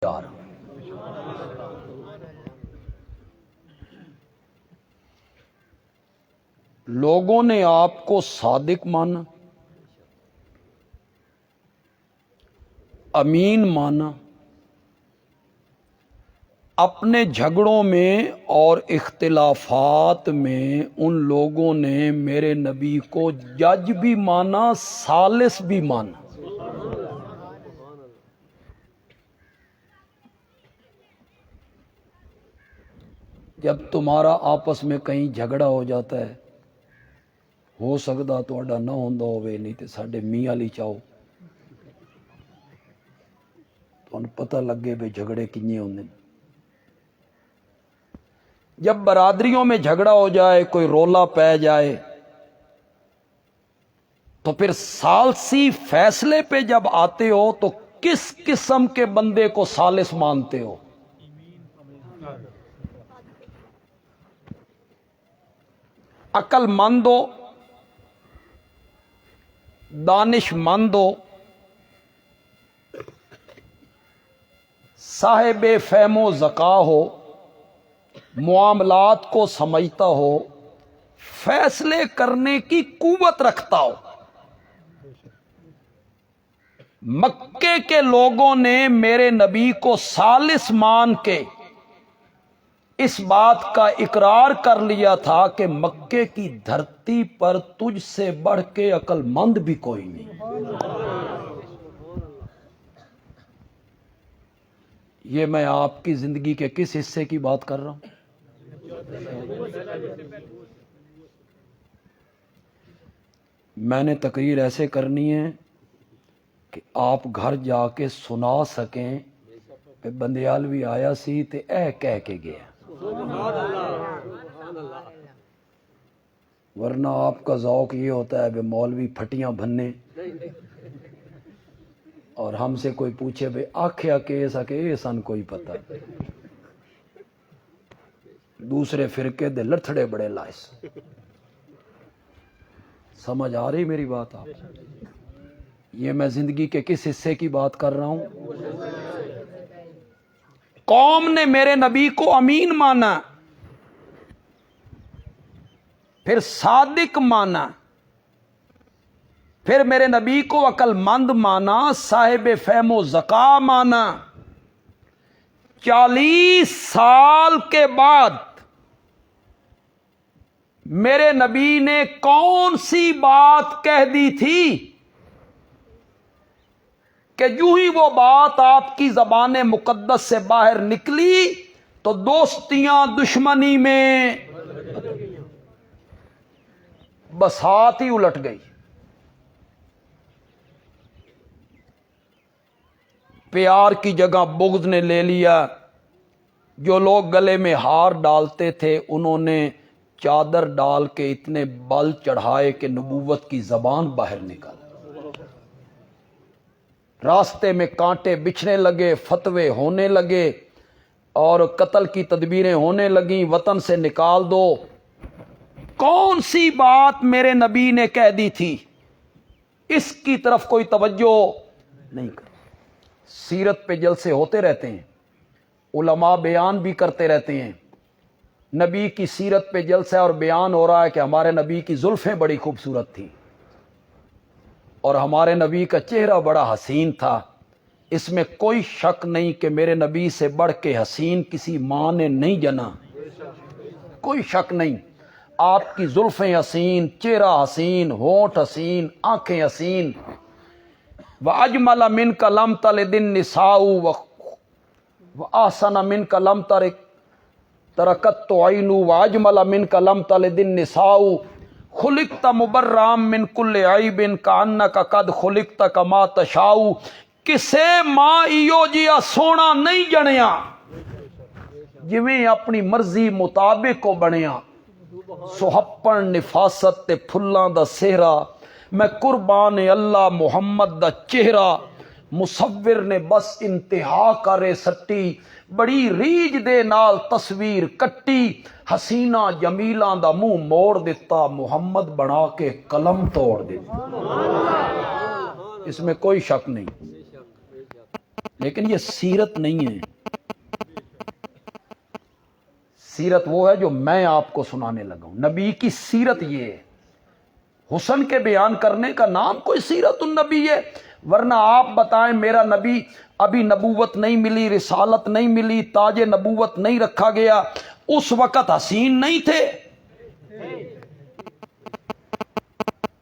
یار لوگوں نے آپ کو صادق مانا، امین مانا، اپنے جھگڑوں میں اور اختلافات میں ان لوگوں نے میرے نبی کو جج بھی مانا، ثالث بھی مانا۔ جب تمہارا آپس میں کہیں جھگڑا ہو جاتا ہے، ہو سکتا تہاڈا نہ ہوندا ہوئے، نہیں تے ساڈے میاں علی چاہو تہاڈوں پتہ لگے بھی جھگڑے کنے ہوندے۔ جب برادریوں میں جھگڑا ہو جائے، کوئی رولا پہ جائے، تو پھر ثالثی فیصلے پہ جب آتے ہو تو کس قسم کے بندے کو ثالث مانتے ہو؟ عقل مند ہو، دانش مند ہو، صاحب فہم و ذکا ہو، معاملات کو سمجھتا ہو، فیصلے کرنے کی قوت رکھتا ہو۔ مکے کے لوگوں نے میرے نبی کو ثالث مان کے اس بات کا اقرار کر لیا تھا کہ مکے کی دھرتی پر تجھ سے بڑھ کے عقل مند بھی کوئی نہیں۔ یہ میں آپ کی زندگی کے کس حصے کی بات کر رہا ہوں؟ میں نے تقریر ایسے کرنی ہے کہ آپ گھر جا کے سنا سکیں کہ بندیالوی آیا سی تے اے کہہ کے گیا، ورنہ آپ کا ذوق یہ ہوتا ہے کہ مولوی پھٹیاں بھننے اور ہم سے کوئی پوچھے بے آکھیا کہ اے سن کوئی پتہ، دوسرے فرقے دے لتھڑے بڑے لائس۔ سمجھ آ رہی میری بات آپ؟ یہ میں زندگی کے کس حصے کی بات کر رہا ہوں؟ قوم نے میرے نبی کو امین مانا، پھر صادق مانا، پھر میرے نبی کو عقل مند مانا، صاحب فہم و ذکا مانا۔ 40 سال کے بعد میرے نبی نے کون سی بات کہہ دی تھی کہ یوں ہی وہ بات آپ کی زبان مقدس سے باہر نکلی تو دوستیاں دشمنی میں بساط ہی الٹ گئی۔ پیار کی جگہ بغض نے لے لیا۔ جو لوگ گلے میں ہار ڈالتے تھے انہوں نے چادر ڈال کے اتنے بل چڑھائے کہ نبوت کی زبان باہر نکل۔ راستے میں کانٹے بچھنے لگے، فتوے ہونے لگے اور قتل کی تدبیریں ہونے لگیں، وطن سے نکال دو۔ کون سی بات میرے نبی نے کہہ دی تھی؟ اس کی طرف کوئی توجہ نہیں کر۔ سیرت پہ جلسے ہوتے رہتے ہیں، علماء بیان بھی کرتے رہتے ہیں، نبی کی سیرت پہ جلسہ اور بیان ہو رہا ہے کہ ہمارے نبی کی زلفیں بڑی خوبصورت تھیں اور ہمارے نبی کا چہرہ بڑا حسین تھا۔ اس میں کوئی شک نہیں کہ میرے نبی سے بڑھ کے حسین کسی ماں نے نہیں جنا، کوئی شک نہیں۔ آپ کی زلفیں حسین، چہرہ حسین، ہونٹ حسین، آنکھیں حسین۔ وَأَجْمَلَ مِنْكَ لَمْ تَلِدِ النِّسَاءُ وَأَحْسَنَ مِنْكَ لَمْ تَرَكَتْ عَيْنُ وَأَجْمَلَ مِنْكَ لَمْ تَلِدِ النِّسَاءُ خُلِقْتَ مُبَرًّا مِنْ كُلِّ عَيْبٍ كَأَنَّكَ قَدْ خُلِقْتَ كَمَا تَشَاءُ۔ کسے ماں ایو جیا سونا نہیں جنیا جویں اپنی مرضی مطابق کو بنیا۔ سہپن نفاست تے پھلاں دا سہرا، میں قربان اللہ محمد دا چہرہ۔ مصور نے بس انتہا کرے سٹی، بڑی ریج دے نال تصویر کٹی۔ حسینہ جمیلاں دا منہ موڑ دیتا، محمد بنا کے قلم توڑ دیتا۔ اس میں کوئی شک نہیں، لیکن یہ سیرت نہیں ہے. سیرت وہ ہے جو میں آپ کو سنانے لگا ہوں. نبی کی سیرت یہ ہے. حسن کے بیان کرنے کا نام کوئی سیرت النبی ہے؟ ورنہ آپ بتائیں میرا نبی ابھی نبوت نہیں ملی، رسالت نہیں ملی، تاج نبوت نہیں رکھا گیا، اس وقت حسین نہیں تھے،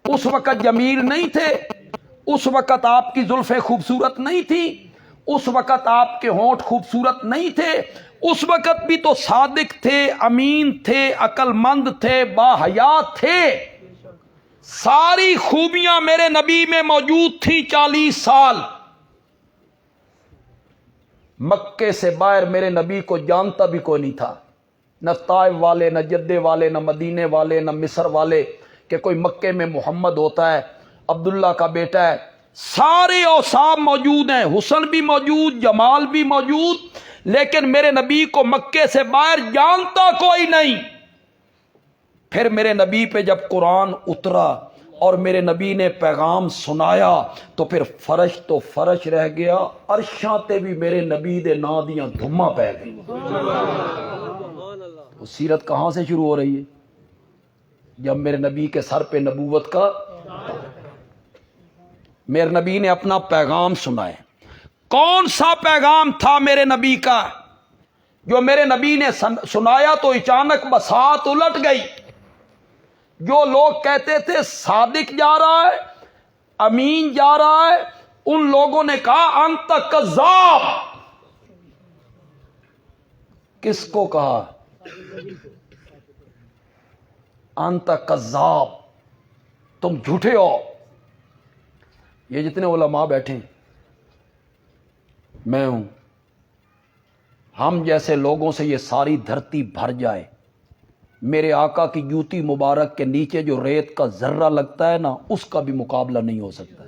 اس وقت جمیل نہیں تھے، اس وقت آپ کی زلفیں خوبصورت نہیں تھی، اس وقت آپ کے ہونٹ خوبصورت نہیں تھے، اس وقت بھی تو صادق تھے، امین تھے، عقل مند تھے، باحیات تھے. ساری خوبیاں میرے نبی میں موجود تھیں. 40 سال مکے سے باہر میرے نبی کو جانتا بھی کوئی نہیں تھا. نہ طائف والے، نہ جدے والے، نہ مدینے والے، نہ مصر والے کہ کوئی مکے میں محمد ہوتا ہے، عبداللہ کا بیٹا ہے. سارے اوصاف موجود ہیں، حسن بھی موجود، جمال بھی موجود، لیکن میرے نبی کو مکے سے باہر جانتا کوئی نہیں. پھر میرے نبی پہ جب قرآن اترا اور میرے نبی نے پیغام سنایا تو پھر فرش تو فرش رہ گیا، عرشاں تے بھی میرے نبی دے نا دیاں دھما پہ گئی. وہ سیرت کہاں سے شروع ہو رہی ہے؟ جب میرے نبی کے سر پہ نبوت کا، میرے نبی نے اپنا پیغام سنایا. کون سا پیغام تھا میرے نبی کا جو میرے نبی نے سنایا تو اچانک بساط الٹ گئی؟ جو لوگ کہتے تھے صادق جا رہا ہے، امین جا رہا ہے، ان لوگوں نے کہا انت کذاب. کس کو کہا؟ انت کذاب، تم جھوٹے ہو. یہ جتنے علماء بیٹھے ہیں، میں ہوں، ہم جیسے لوگوں سے یہ ساری دھرتی بھر جائے، میرے آقا کی جوتی مبارک کے نیچے جو ریت کا ذرہ لگتا ہے نا، اس کا بھی مقابلہ نہیں ہو سکتا.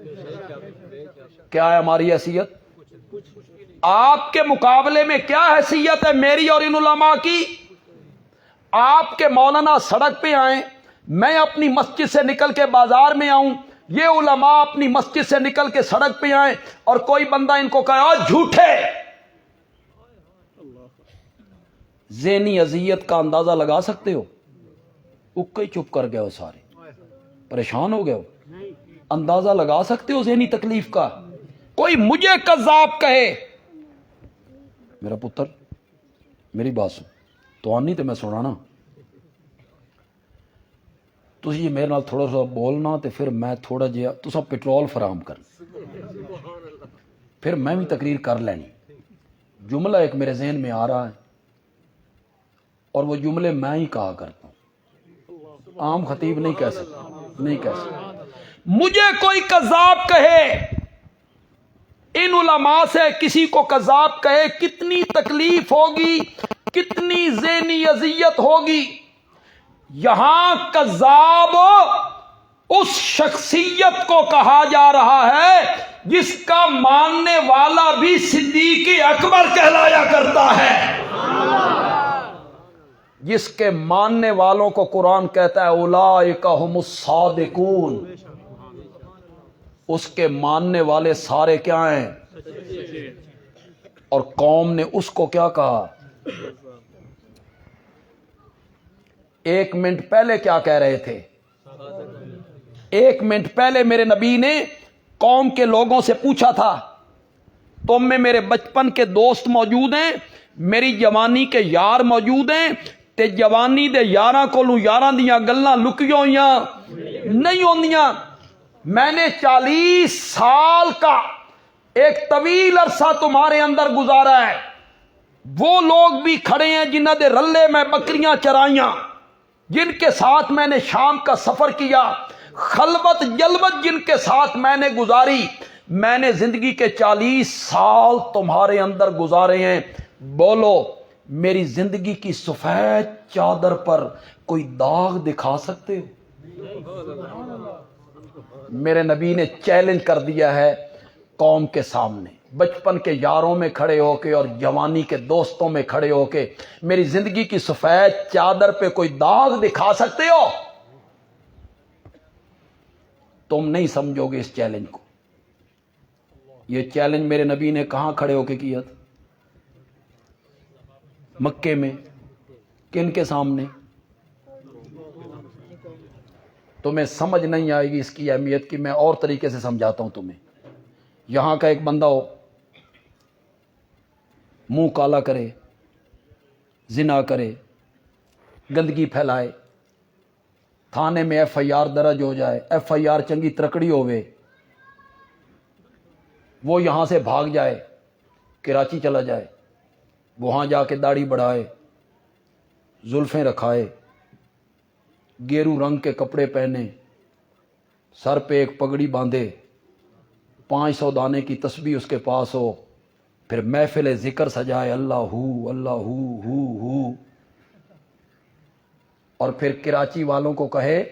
کیا ہے ہماری حیثیت؟ آپ کے مقابلے میں کیا حیثیت ہے میری اور ان علماء کی؟ آپ کے مولانا سڑک پہ آئیں، میں اپنی مسجد سے نکل کے بازار میں آؤں، یہ علماء اپنی مسجد سے نکل کے سڑک پہ آئیں اور کوئی بندہ ان کو کہا جھوٹے. ذہنی اذیت کا اندازہ لگا سکتے ہو؟ اکے چپ کر گئے ہو، سارے پریشان ہو گئے ہو. اندازہ لگا سکتے ہو ذہنی تکلیف کا؟ کوئی مجھے کذاب کہے، میرا پتر میری بات سن تو آنی تو میں سنانا، تسی میرے نال تھوڑا سا بولنا تے پھر میں تھوڑا جہا تساں پیٹرول فراہم کرنا، پھر میں بھی تقریر کر لینی. جملہ ایک میرے ذہن میں آ رہا ہے اور وہ جملے میں ہی کہا کرتا ہوں، عام خطیب نہیں کہہ سکتا، نہیں کہہ سکتا. مجھے کوئی کذاب کہے، ان علماء سے کسی کو کذاب کہے، کتنی تکلیف ہوگی، کتنی ذہنی اذیت ہوگی. یہاں کذاب اس شخصیت کو کہا جا رہا ہے جس کا ماننے والا بھی صدیق اکبر کہلایا کرتا ہے، جس کے ماننے والوں کو قرآن کہتا ہے اولئک ھم الصادقون. اس کے ماننے والے سارے کیا ہیں؟ اور قوم نے اس کو کیا کہا؟ 1 منٹ پہلے کیا کہہ رہے تھے؟ 1 منٹ پہلے میرے نبی نے قوم کے لوگوں سے پوچھا تھا تم میں میرے بچپن کے دوست موجود ہیں، میری جوانی کے یار موجود ہیں، تے جوانی دے یاراں کولوں یاراں دیاں گلاں لکیاں ہوئیاں نہیں ہوندیاں. میں نے 40 سال کا ایک طویل عرصہ تمہارے اندر گزارا ہے. وہ لوگ بھی کھڑے ہیں جنہ دے رلے میں بکریاں چرائیاں، جن کے ساتھ میں نے شام کا سفر کیا، خلوت جلوت جن کے ساتھ میں نے گزاری. میں نے زندگی کے 40 سال تمہارے اندر گزارے ہیں. بولو میری زندگی کی سفید چادر پر کوئی داغ دکھا سکتے ہو؟ میرے نبی نے چیلنج کر دیا ہے قوم کے سامنے، بچپن کے یاروں میں کھڑے ہو کے اور جوانی کے دوستوں میں کھڑے ہو کے میری زندگی کی سفید چادر پہ کوئی داغ دکھا سکتے ہو؟ تم نہیں سمجھو گے اس چیلنج کو. یہ چیلنج میرے نبی نے کہاں کھڑے ہو کے کیا تھا؟ مکے میں. کن کے سامنے؟ تمہیں سمجھ نہیں آئے گی اس کی اہمیت کی، میں اور طریقے سے سمجھاتا ہوں تمہیں. یہاں کا ایک بندہ ہو، منہ کالا کرے، زنا کرے، گندگی پھیلائے، تھانے میں ایف آئی آر درج ہو جائے، ایف آئی آر چنگی ترکڑی ہوئے، وہ یہاں سے بھاگ جائے، کراچی چلا جائے، وہاں جا کے داڑھی بڑھائے، زلفیں رکھائے، گیرو رنگ کے کپڑے پہنے، سر پہ ایک پگڑی باندھے، 500 دانے کی تسبیح اس کے پاس ہو، پھر محفل ذکر سجائے، اللہ ہو، اور پھر کراچی والوں کو کہے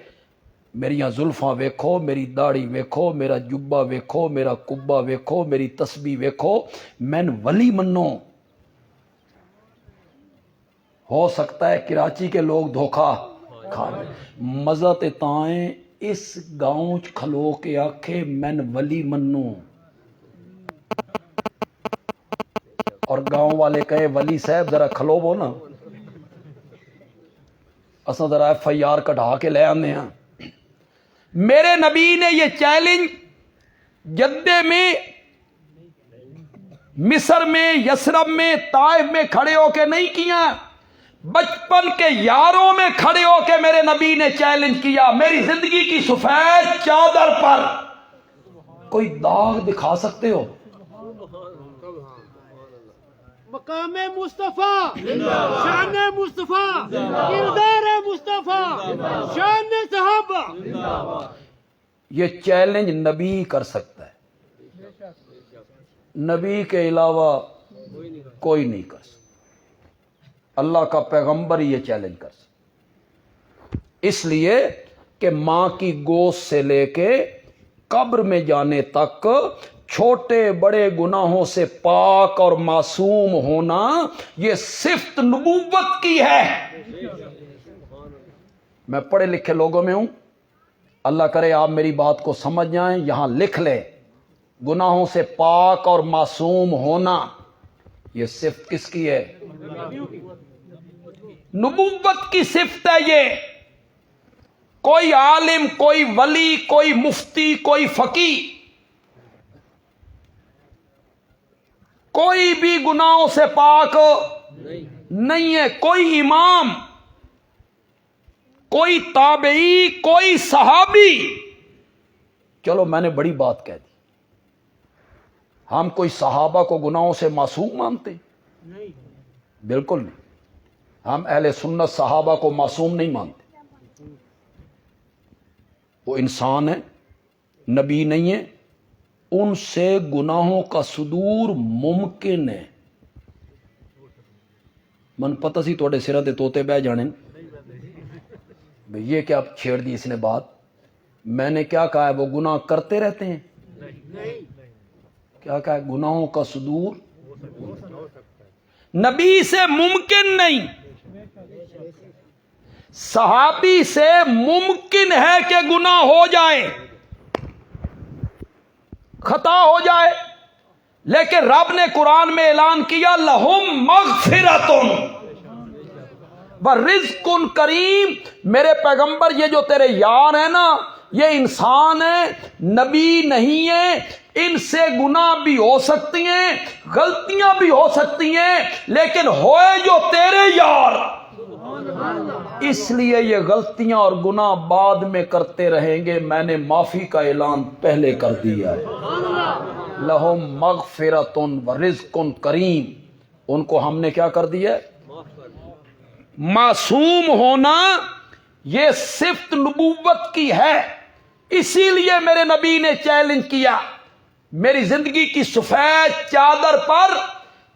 میریاں زلفاں ویکھو، میری داڑھی ویکھو، میرا جبہ ویکھو، میرا کبا ویکھو، میری تسبیح ویکھو، مین ولی منو. ہو سکتا ہے کراچی کے لوگ دھوکا کھا لیں. مزہ تے تائیں اس گاؤں چ کھلو کے آکھے مین ولی منو، اور گاؤں والے کہے ولی صاحب ذرا کھلو وہ نا، اساں ذرا ایف آئی آر کٹھا کے لے آنے ہیں. میرے نبی نے یہ چیلنج جدے میں، مصر میں، یثرب میں، طائف میں کھڑے ہو کے نہیں کیا، بچپن کے یاروں میں کھڑے ہو کے میرے نبی نے چیلنج کیا. میری زندگی کی سفید چادر پر کوئی داغ دکھا سکتے ہو؟ مقام مصطفیٰ، شان مصطفیٰ، کردار مصطفیٰ، شان صحابہ. یہ چیلنج نبی کر سکتا ہے، نبی کے علاوہ کوئی نہیں کر سکتا. اللہ کا پیغمبر ہی یہ چیلنج کر سکتا، اس لیے کہ ماں کی گوشت سے لے کے قبر میں جانے تک چھوٹے بڑے گناہوں سے پاک اور معصوم ہونا یہ صفت نبوت کی ہے. میں پڑھے لکھے لوگوں میں ہوں، اللہ کرے آپ میری بات کو سمجھ جائیں، یہاں لکھ لیں، گناہوں سے پاک اور معصوم ہونا یہ صفت کس کی ہے؟ نبوت کی صفت ہے. یہ کوئی عالم، کوئی ولی، کوئی مفتی، کوئی فقیہ، کوئی بھی گناہوں سے پاک نہیں ہے. کوئی امام، کوئی تابعی، کوئی صحابی. چلو میں نے بڑی بات کہہ دی، ہم کوئی صحابہ کو گناہوں سے معصوم مانتے؟ بالکل نہیں. ہم اہل سنت صحابہ کو معصوم نہیں مانتے. وہ انسان ہے، نبی نہیں ہے، ان سے گناہوں کا صدور ممکن ہے. من پتہ سی توڑے سرہ دے توتے بہ جانے. یہ کیا چھیڑ دی اس نے بات؟ میں نے کیا کہا ہے وہ گناہ کرتے رہتے ہیں؟ کیا کہا ہے؟ گناہوں کا صدور نبی سے ممکن نہیں، صحابی سے ممکن ہے کہ گناہ ہو جائے، خطا ہو جائے، لیکن رب نے قرآن میں اعلان کیا لہم مغفرۃ ورزق کریم. میرے پیغمبر یہ جو تیرے یار ہیں نا، یہ انسان ہیں، نبی نہیں ہیں، ان سے گناہ بھی ہو سکتی ہیں، غلطیاں بھی ہو سکتی ہیں، لیکن ہوئے جو تیرے یار، اس لیے یہ غلطیاں اور گناہ بعد میں کرتے رہیں گے. میں نے معافی کا اعلان پہلے کر دیا ہے. لہم مغفرۃ ورزق کریم. ان کو ہم نے کیا کر دیا ہے؟ معصوم ہونا یہ صفت نبوت کی ہے. اسی لیے میرے نبی نے چیلنج کیا، میری زندگی کی سفید چادر پر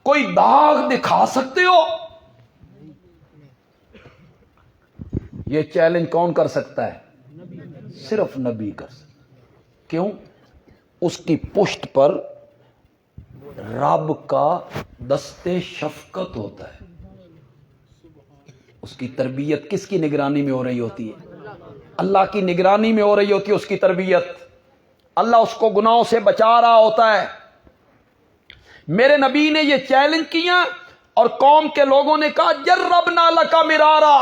کوئی داغ دکھا سکتے ہو؟ یہ چیلنج کون کر سکتا ہے؟ صرف نبی کر سکتا. کیوں؟ اس کی پشت پر رب کا دستے شفقت ہوتا ہے. اس کی تربیت کس کی نگرانی میں ہو رہی ہوتی ہے؟ اللہ کی نگرانی میں ہو رہی ہوتی ہے اس کی تربیت. اللہ اس کو گناہوں سے بچا رہا ہوتا ہے. میرے نبی نے یہ چیلنج کیا اور قوم کے لوگوں نے کہا جربنا لکا مرارا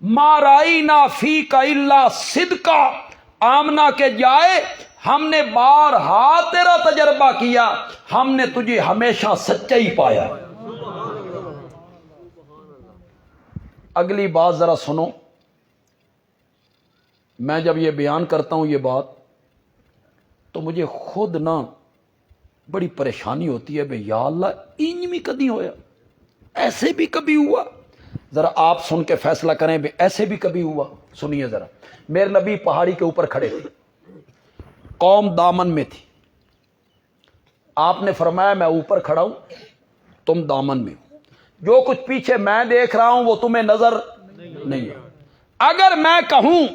ما رائینا فیکا الا صدقا، آمنہ کے جائے ہم نے بارہا تیرا تجربہ کیا، ہم نے تجھے ہمیشہ سچا ہی پایا۔ اگلی بات ذرا سنو، میں جب یہ بیان کرتا ہوں یہ بات تو مجھے خود نا بڑی پریشانی ہوتی ہے، بھئی یا اللہ انج بھی کدی ہویا، ایسے بھی کبھی ہوا؟ ذرا آپ سن کے فیصلہ کریں بھی ایسے بھی کبھی ہوا؟ سنیے ذرا، میرے نبی پہاڑی کے اوپر کھڑے تھے، قوم دامن میں تھی، آپ نے فرمایا میں اوپر کھڑا ہوں تم دامن میں ہو، جو کچھ پیچھے میں دیکھ رہا ہوں وہ تمہیں نظر نہیں ہے۔ اگر میں کہوں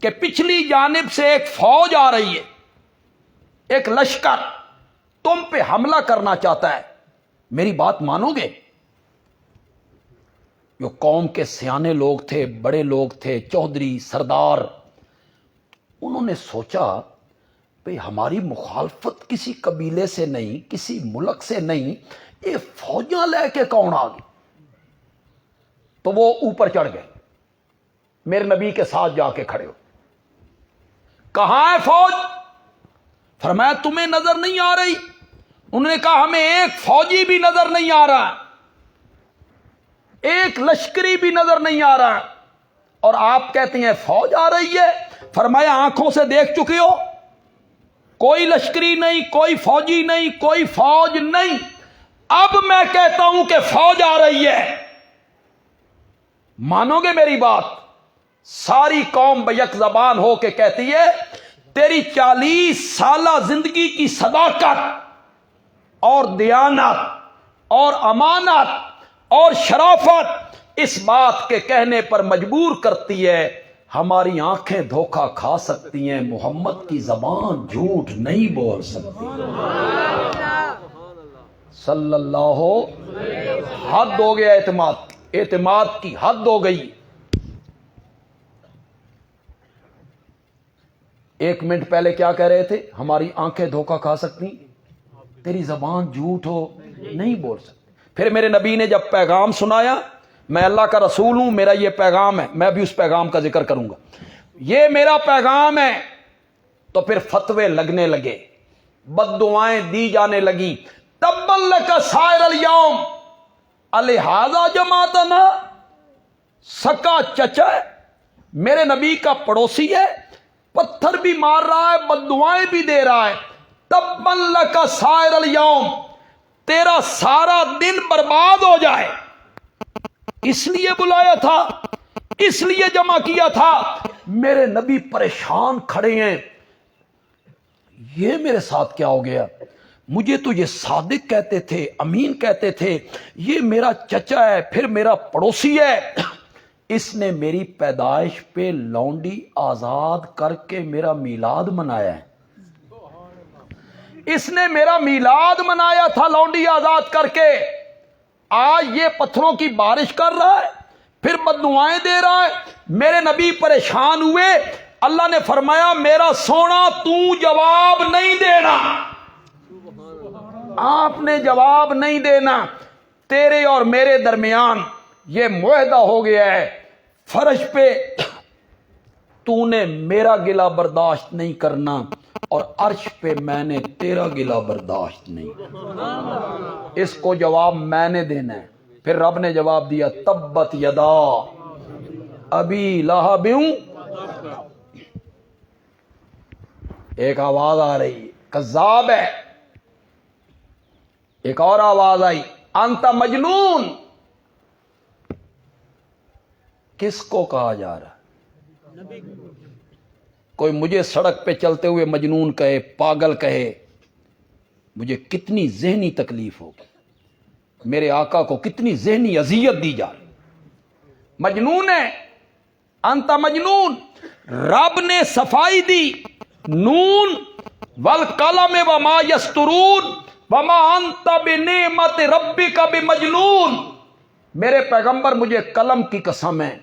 کہ پچھلی جانب سے ایک فوج آ رہی ہے، ایک لشکر تم پہ حملہ کرنا چاہتا ہے، میری بات مانو گے؟ جو قوم کے سیانے لوگ تھے، بڑے لوگ تھے، چودھری سردار، انہوں نے سوچا بھئی ہماری مخالفت کسی قبیلے سے نہیں، کسی ملک سے نہیں، یہ فوجاں لے کے کون آ گئی؟ تو وہ اوپر چڑھ گئے، میرے نبی کے ساتھ جا کے کھڑے ہو، کہاں ہے فوج؟ فرمایا تمہیں نظر نہیں آ رہی؟ انہوں نے کہا ہمیں ایک فوجی بھی نظر نہیں آ رہا، ایک لشکری بھی نظر نہیں آ رہا، اور آپ کہتے ہیں فوج آ رہی ہے؟ فرمایا آنکھوں سے دیکھ چکے ہو، کوئی لشکری نہیں، کوئی فوجی نہیں، کوئی فوج نہیں، اب میں کہتا ہوں کہ فوج آ رہی ہے، مانو گے میری بات؟ ساری قوم بیک زبان ہو کے کہتی ہے تیری 40 سالہ زندگی کی صداقت اور دیانت اور امانت اور شرافت اس بات کے کہنے پر مجبور کرتی ہے، ہماری آنکھیں دھوکہ کھا سکتی ہیں، محمد کی زبان جھوٹ نہیں بول سکتی۔ صلی اللہ ہو، حد ہو گیا، اعتماد کی حد ہو گئی۔ ایک منٹ پہلے کیا کہہ رہے تھے؟ ہماری آنکھیں دھوکہ کھا سکتی، تیری زبان جھوٹ ہو نہیں بول سکتی۔ پھر میرے نبی نے جب پیغام سنایا، میں اللہ کا رسول ہوں، میرا یہ پیغام ہے، میں بھی اس پیغام کا ذکر کروں گا، یہ میرا پیغام ہے، تو پھر فتوے لگنے لگے، بد دعائیں دی جانے لگیں، تبا لک سائر الیوم الہذا جماعتنا، سکا چچا ہے، میرے نبی کا پڑوسی ہے، پتھر بھی مار رہا ہے، بد دعائیں بھی دے رہا ہے، تبا لک سائر الیوم، تیرا سارا دن برباد ہو جائے، اس لیے بلایا تھا، اس لیے جمع کیا تھا۔ میرے نبی پریشان کھڑے ہیں، یہ میرے ساتھ کیا ہو گیا؟ مجھے تو یہ صادق کہتے تھے، امین کہتے تھے، یہ میرا چچا ہے، پھر میرا پڑوسی ہے، اس نے میری پیدائش پہ لونڈی آزاد کر کے میرا میلاد منایا ہے، اس نے میرا میلاد منایا تھا لونڈی آزاد کر کے، آج یہ پتھروں کی بارش کر رہا ہے، پھر بددعائیں دے رہا ہے۔ میرے نبی پریشان ہوئے، اللہ نے فرمایا میرا سونا تو جواب نہیں دینا، آپ نے جواب نہیں دینا، تیرے اور میرے درمیان یہ معاہدہ ہو گیا ہے، فرش پہ تو نے میرا گلہ برداشت نہیں کرنا اور عرش پہ میں نے تیرا گلہ برداشت نہیں، اس کو جواب میں نے دینا ہے۔ پھر رب نے جواب دیا تبت یدا ابی لہب، ایک آواز آ رہی کذاب ہے، ایک اور آواز آئی انت مجنون، کس کو کہا جا رہا ہے؟ کوئی مجھے سڑک پہ چلتے ہوئے مجنون کہے، پاگل کہے، مجھے کتنی ذہنی تکلیف ہوگی، میرے آقا کو کتنی ذہنی اذیت دی جا رہی، مجنون ہے، انت مجنون۔ رب نے صفائی دی، نون والقلم وما یسطرون وما انت بنعمت ربک بمجنون، میرے پیغمبر مجھے قلم کی قسم ہے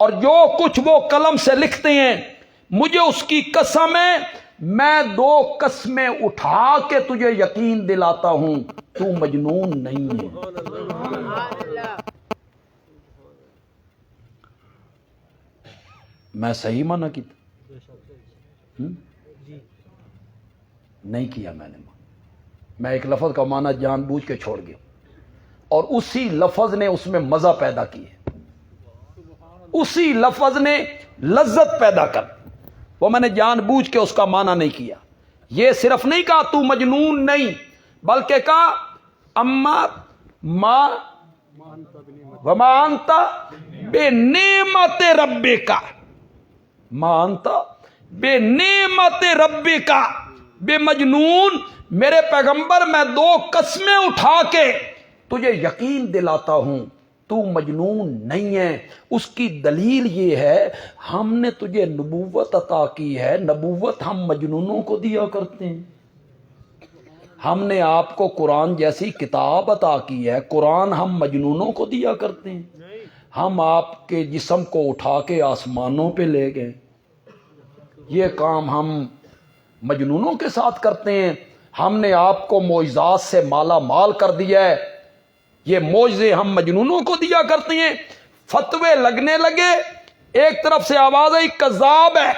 اور جو کچھ وہ قلم سے لکھتے ہیں مجھے اس کی قسم ہے، میں 2 قسمیں اٹھا کے تجھے یقین دلاتا ہوں تو مجنون نہیں ہے۔ میں صحیح معنی کی نہیں کیا میں ایک لفظ کا معنی جان بوجھ کے چھوڑ گیا، اور اسی لفظ نے اس میں مزہ پیدا کی ہے، اسی لفظ نے لذت پیدا کر، وہ میں نے جان بوجھ کے اس کا معنی نہیں کیا۔ یہ صرف نہیں کہا تو مجنون نہیں، بلکہ کہا اما ما وما انت بے نعمت ربک، ما انت بے نعمت ربک، بے مجنون میرے پیغمبر میں 2 قسمیں اٹھا کے تجھے یقین دلاتا ہوں تو مجنون نہیں ہے۔ اس کی دلیل یہ ہے ہم نے تجھے نبوت عطا کی ہے، نبوت ہم مجنونوں کو دیا کرتے ہیں۔ ہم نے آپ کو قرآن جیسی کتاب عطا کی ہے، قرآن ہم مجنونوں کو دیا کرتے ہیں۔ ہم آپ کے جسم کو اٹھا کے آسمانوں پہ لے گئے، یہ کام ہم مجنونوں کے ساتھ کرتے ہیں۔ ہم نے آپ کو معجزات سے مالا مال کر دیا ہے، یہ معجزے ہم مجنونوں کو دیا کرتے ہیں۔ فتوے لگنے لگے، ایک طرف سے آواز آئی کذاب ہے،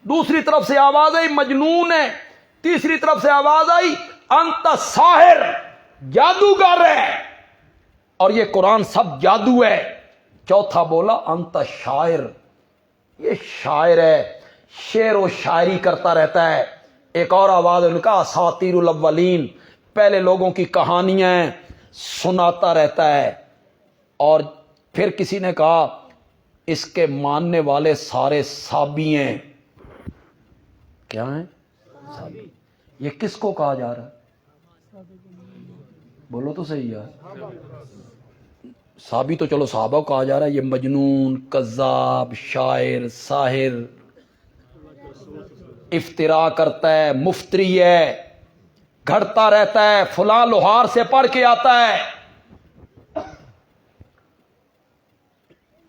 دوسری طرف سے آواز آئی مجنون ہے، تیسری طرف سے آواز آئی انت ساحر، جادوگر ہے، اور یہ قرآن سب جادو ہے۔ چوتھا بولا انت شاعر، یہ شاعر ہے، شعر و شاعری کرتا رہتا ہے۔ ایک اور آواز ان کا اساطیر الاولین، پہلے لوگوں کی کہانیاں سناتا رہتا ہے۔ اور پھر کسی نے کہا اس کے ماننے والے سارے صابی ہیں۔ کیا ہیں؟ صابی۔ یہ کس کو کہا جا رہا ہے؟ بولو تو صحیح ہے۔ صابی تو چلو صحابہ کو کہا جا رہا ہے، یہ مجنون، کذاب، شاعر، ساحر، افترا کرتا ہے، مفتری ہے، گھڑتا رہتا ہے، فلاں لوہار سے پڑھ کے آتا ہے۔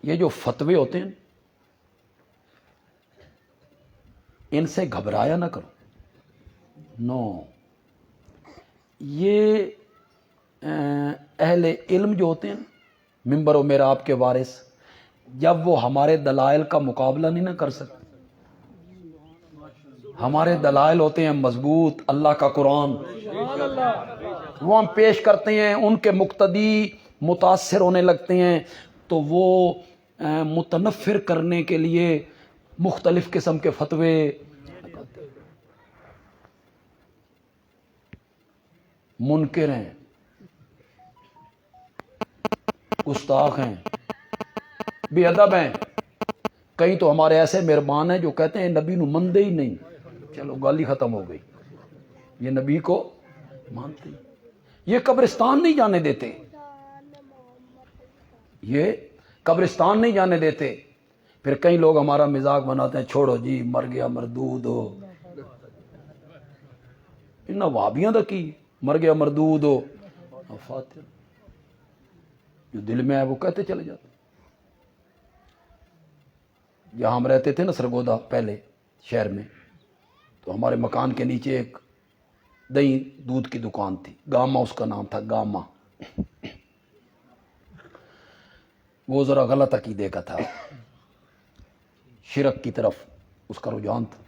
یہ جو فتوے ہوتے ہیں ان سے گھبرایا نہ کرو، نو، یہ اہل علم جو ہوتے ہیں ممبر و محراب کے وارث، جب وہ ہمارے دلائل کا مقابلہ نہیں نہ کر سکتے، ہمارے دلائل ہوتے ہیں مضبوط، اللہ کا قرآن، وہ ہم پیش کرتے ہیں، ان کے مقتدی متاثر ہونے لگتے ہیں، تو وہ متنفر کرنے کے لیے مختلف قسم کے فتوے۔ منکر ہیں، گستاخ ہیں، بے ادب ہیں، کئی تو ہمارے ایسے مہربان ہیں جو کہتے ہیں نبی نو مندے ہی نہیں، چلو گالی ختم ہو گئی، یہ نبی کو مانتے ہیں۔ یہ قبرستان نہیں جانے دیتے، یہ قبرستان نہیں جانے دیتے۔ پھر کئی لوگ ہمارا مذاق بناتے ہیں، چھوڑو جی مر گیا مردود ہو، انہاں وہابیاں دا کی مر گیا مردود ہو، فاتح جو دل میں ہے وہ کہتے چلے جاتے۔ جہاں ہم رہتے تھے نا سرگودا پہلے شہر میں، تو ہمارے مکان کے نیچے ایک دہی دودھ کی دکان تھی، گاما اس کا نام تھا، گاما۔ وہ ذرا غلط عقیدے کا تھا، شرک کی طرف اس کا رجحان تھا۔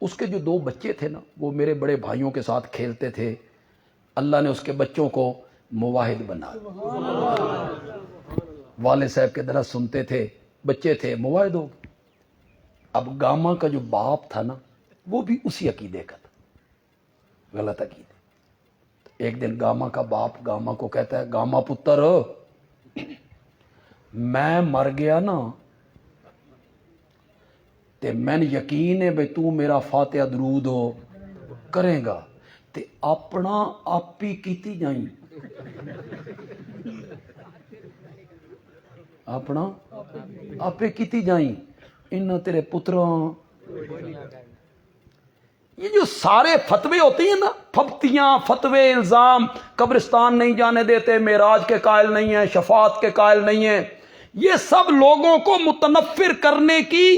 اس کے جو 2 بچے تھے نا، وہ میرے بڑے بھائیوں کے ساتھ کھیلتے تھے، اللہ نے اس کے بچوں کو مواحد بنا، والد صاحب کے درس سنتے تھے، بچے تھے، مواحد ہو گئے۔ اب گاما کا جو باپ تھا نا وہ بھی اسی عقیدے کا تھا، غلط عقیدے۔ ایک دن گاما کا باپ گاما کو کہتا ہے، گاما پتر میں مر گیا نا تے میں یقین ہے بھئی تو میرا فاتحہ درود ہو کرے گا تے اپنا آپ ہی کیتی جائیں، اپنا آپ ہی کیتی جائیں، انہاں تیرے پتراں۔ یہ جو سارے فتوے ہوتے ہیں نا، پھپتیاں، فتوے، الزام، قبرستان نہیں جانے دیتے، معراج کے قائل نہیں ہیں، شفاعت کے قائل نہیں ہیں، یہ سب لوگوں کو متنفر کرنے کی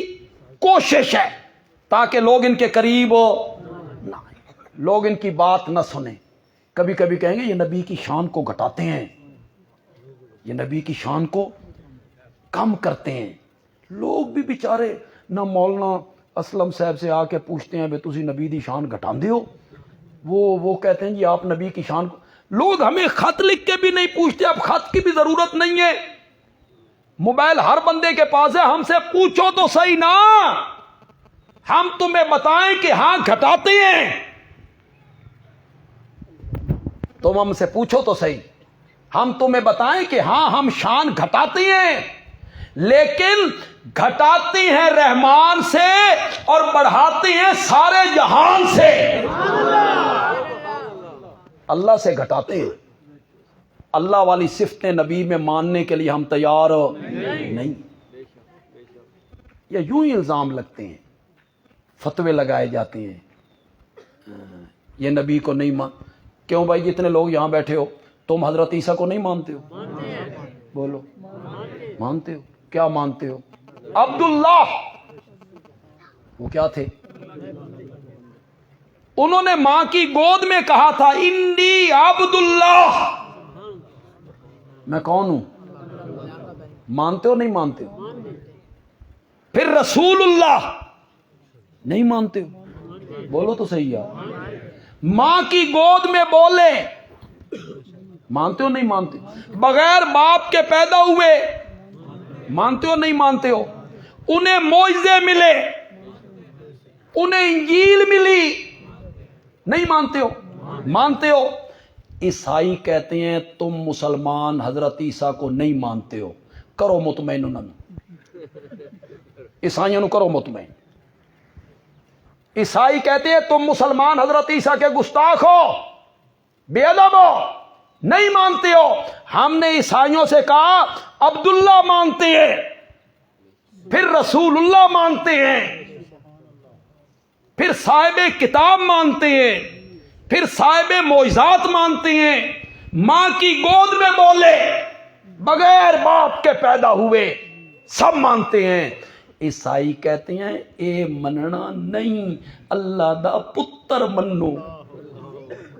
کوشش ہے تاکہ لوگ ان کے قریب نہ آئیں، لوگ ان کی بات نہ سنیں۔ کبھی کبھی کہیں گے یہ نبی کی شان کو گھٹاتے ہیں، یہ نبی کی شان کو کم کرتے ہیں۔ لوگ بھی بیچارے نہ مولانا اسلم صاحب سے آ کے پوچھتے ہیں بے تسی نبی دی شان گھٹاندے ہو، وہ کہتے ہیں جی آپ نبی کی شان کو۔ لوگ ہمیں خط لکھ کے بھی نہیں پوچھتے، اب خط کی بھی ضرورت نہیں ہے، موبائل ہر بندے کے پاس ہے، ہم سے پوچھو تو صحیح نا، ہم تمہیں بتائیں کہ ہاں گھٹاتے ہیں، تم ہم سے پوچھو تو صحیح، ہم تمہیں بتائیں کہ ہاں ہم شان گھٹاتے ہیں، لیکن گھٹاتے ہیں رحمان سے اور بڑھاتے ہیں سارے جہان سے۔ اللہ سے گھٹاتے ہیں، اللہ والی صفتیں نبی میں ماننے کے لیے ہم تیار نہیں۔ یہ یوں ہی الزام لگتے ہیں، فتوے لگائے جاتے ہیں، یہ نبی کو نہیں مان۔ کیوں بھائی جتنے لوگ یہاں بیٹھے ہو تم حضرت عیسیٰ کو نہیں مانتے ہو؟ بولو مانتے ہو؟ کیا مانتے ہو؟ عبداللہ وہ کیا تھے؟ انہوں نے ماں کی گود میں کہا تھا انی عبداللہ، میں کون ہوں؟ مانتے ہو نہیں مانتے ہو؟ پھر رسول اللہ نہیں مانتے ہو؟ بولو تو صحیح یار، ماں کی گود میں بولے مانتے ہو نہیں مانتے؟ بغیر باپ کے پیدا ہوئے مانتے ہو نہیں مانتے ہو؟ انہیں معجزے ملے، انہیں انجیل ملی، نہیں مانتے ہو؟ مانتے ہو؟ عیسائی کہتے ہیں تم مسلمان حضرت عیسیٰ کو نہیں مانتے ہو، کرو مطمئن، عیسائیوں نے کرو مطمئن۔ عیسائی کہتے ہیں تم مسلمان حضرت عیسیٰ کے گستاخ ہو، بے ادب ہو، نہیں مانتے ہو۔ ہم نے عیسائیوں سے کہا عبداللہ مانتے ہیں، پھر رسول اللہ مانتے ہیں، پھر صاحب کتاب مانتے ہیں، پھر صاحب معجزات مانتے ہیں، ماں کی گود میں بولے، بغیر باپ کے پیدا ہوئے، سب مانتے ہیں۔ عیسائی کہتے ہیں اے مننا نہیں، اللہ دا پتر منو۔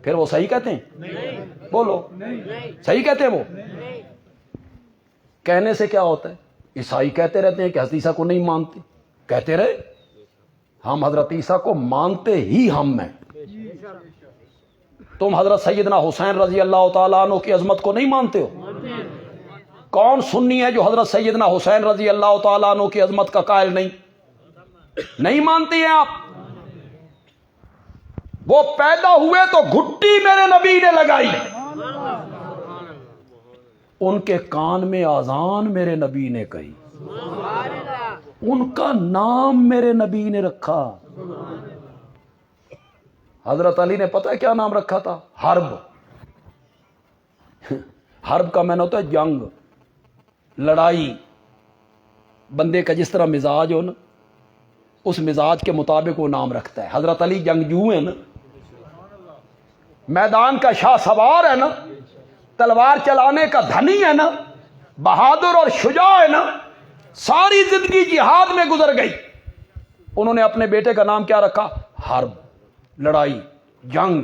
پھر وہ صحیح کہتے ہیں؟ بولو صحیح کہتے ہیں؟ وہ کہنے سے کیا ہوتا ہے؟ عیسائی کہتے رہتے ہیں کہ حضرت عیسیٰ کو نہیں مانتے، کہتے رہے، ہم حضرت عیسیٰ کو مانتے ہی ہم ہیں۔ تم حضرت سیدنا حسین رضی اللہ تعالیٰ عنہ کی عظمت کو نہیں مانتے ہو؟ کون سنی ہے جو حضرت سیدنا حسین رضی اللہ تعالیٰ عنہ کی عظمت کا قائل نہیں مانتے ہیں آپ؟ وہ پیدا ہوئے تو گھٹی میرے نبی نے لگائی، ان کے کان میں اذان میرے نبی نے کہی، ان کا نام میرے نبی نے رکھا۔ حضرت علی نے پتہ ہے کیا نام رکھا تھا؟ حرب۔ حرب کا معنی ہوتا ہے جنگ، لڑائی۔ بندے کا جس طرح مزاج ہو نا، اس مزاج کے مطابق وہ نام رکھتا ہے۔ حضرت علی جنگجو ہے نا، میدان کا شاہ سوار ہے نا، تلوار چلانے کا دھنی ہے نا، بہادر اور شجاع ہے نا، ساری زندگی جہاد میں گزر گئی۔ انہوں نے اپنے بیٹے کا نام کیا رکھا؟ حرب، لڑائی، جنگ۔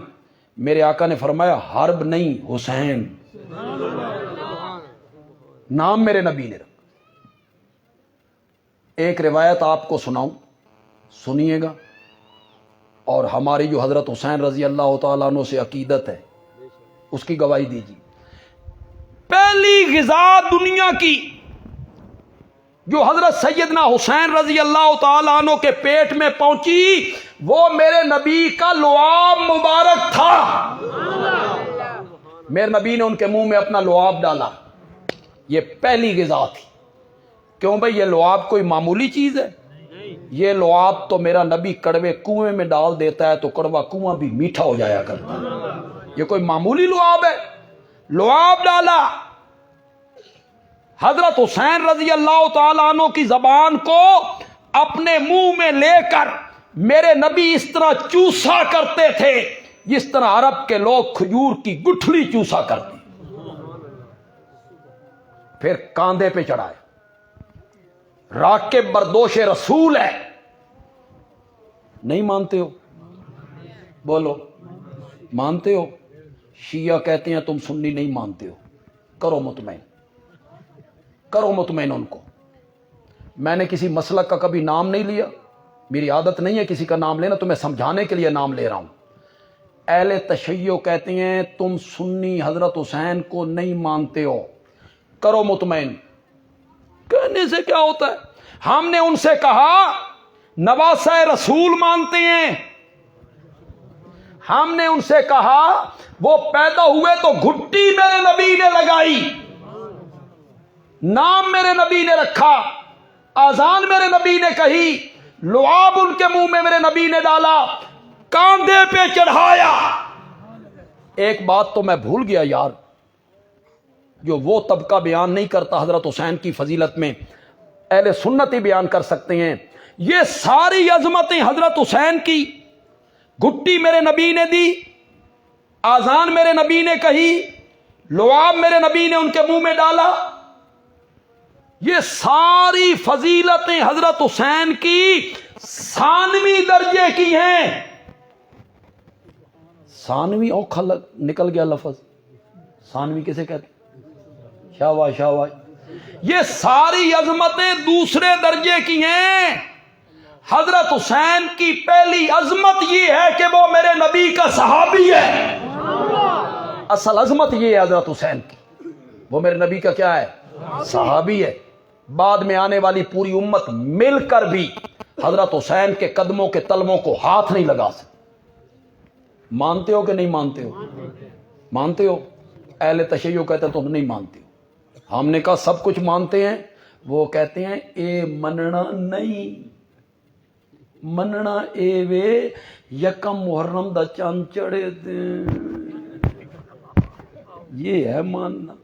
میرے آقا نے فرمایا حرب نہیں حسین، نام میرے نبی نے رکھا۔ ایک روایت آپ کو سناؤں، سنیے گا، اور ہماری جو حضرت حسین رضی اللہ تعالیٰ عنہ سے عقیدت ہے اس کی گواہی دیجیے۔ پہلی غذا دنیا کی جو حضرت سیدنا حسین رضی اللہ تعالیٰ عنہ کے پیٹ میں پہنچی وہ میرے نبی کا لعاب مبارک تھا۔ میرے نبی نے ان کے منہ میں اپنا لعاب ڈالا، یہ پہلی غذا تھی۔ کیوں بھئی یہ لعاب کوئی معمولی چیز ہے؟ یہ لعاب تو میرا نبی کڑوے کنویں میں ڈال دیتا ہے تو کڑوا کنواں بھی میٹھا ہو جایا کرتا ہے۔ یہ کوئی معمولی لعاب ہے؟ لعاب ڈالا۔ حضرت حسین رضی اللہ تعالیٰ عنہ کی زبان کو اپنے منہ میں لے کر میرے نبی اس طرح چوسا کرتے تھے جس طرح عرب کے لوگ کھجور کی گٹھلی چوسا کرتے، پھر کاندھے پہ چڑھائے۔ راکب بردوش رسول ہے، نہیں مانتے ہو؟ بولو مانتے ہو؟ شیعہ کہتے ہیں تم سنی نہیں مانتے ہو، کرو مطمئن، کرو مطمئن ان کو۔ میں نے کسی مسلک کا کبھی نام نہیں لیا، میری عادت نہیں ہے کسی کا نام لینا، تمہیں سمجھانے کے لیے نام لے رہا ہوں۔ اہل تشیع کہتے ہیں تم سنی حضرت حسین کو نہیں مانتے ہو، کرو مطمئن۔ کہنے سے کیا ہوتا ہے؟ ہم نے ان سے کہا نواسہ رسول مانتے ہیں، ہم نے ان سے کہا وہ پیدا ہوئے تو گھٹی میرے نبی نے لگائی، نام میرے نبی نے رکھا، اذان میرے نبی نے کہی، لعاب ان کے منہ میں میرے نبی نے ڈالا، کاندھے پہ چڑھایا۔ ایک بات تو میں بھول گیا یار، جو وہ طبقہ بیان نہیں کرتا حضرت حسین کی فضیلت میں، اہل سنت ہی بیان کر سکتے ہیں۔ یہ ساری عظمتیں حضرت حسین کی، گھٹی میرے نبی نے دی، آذان میرے نبی نے کہی، لعاب میرے نبی نے ان کے منہ میں ڈالا، یہ ساری فضیلتیں حضرت حسین کی ثانوی درجے کی ہیں۔ ثانوی اوکھا نکل گیا لفظ، ثانوی کسے کہتے ہیں؟ شاباش شاباش۔ یہ ساری عظمتیں دوسرے درجے کی ہیں۔ حضرت حسین کی پہلی عظمت یہ ہے کہ وہ میرے نبی کا صحابی ہے، اصل عظمت یہ ہے حضرت حسین کی، وہ میرے نبی کا کیا ہے؟ صحابی ہے۔ بعد میں آنے والی پوری امت مل کر بھی حضرت حسین کے قدموں کے تلووں کو ہاتھ نہیں لگا سکتے۔ مانتے ہو کہ نہیں مانتے ہو؟ مانتے ہو؟ اہل تشیع کہتے ہیں تم نہیں مانتے ہو۔ ہم نے کہا سب کچھ مانتے ہیں، وہ کہتے ہیں اے مننا نہیں، مننا اے وے یکم محرم دا چاند چڑھے دیں، یہ ہے ماننا۔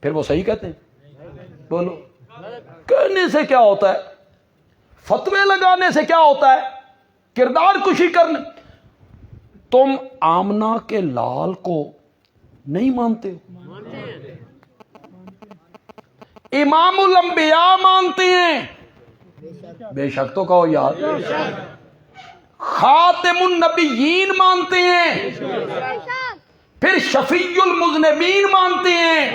پھر وہ صحیح کہتے ہیں؟ بولو کہنے سے کیا ہوتا ہے؟ فتوے لگانے سے کیا ہوتا ہے؟ کردار کشی کرنے۔ تم آمنہ کے لال کو نہیں مانتے ہو؟ امام الانبیاء مانتے ہیں؟ بے شک تو کہو یار۔ خاتم النبیین مانتے ہیں، پھر شفیع المذنبین مانتے ہیں،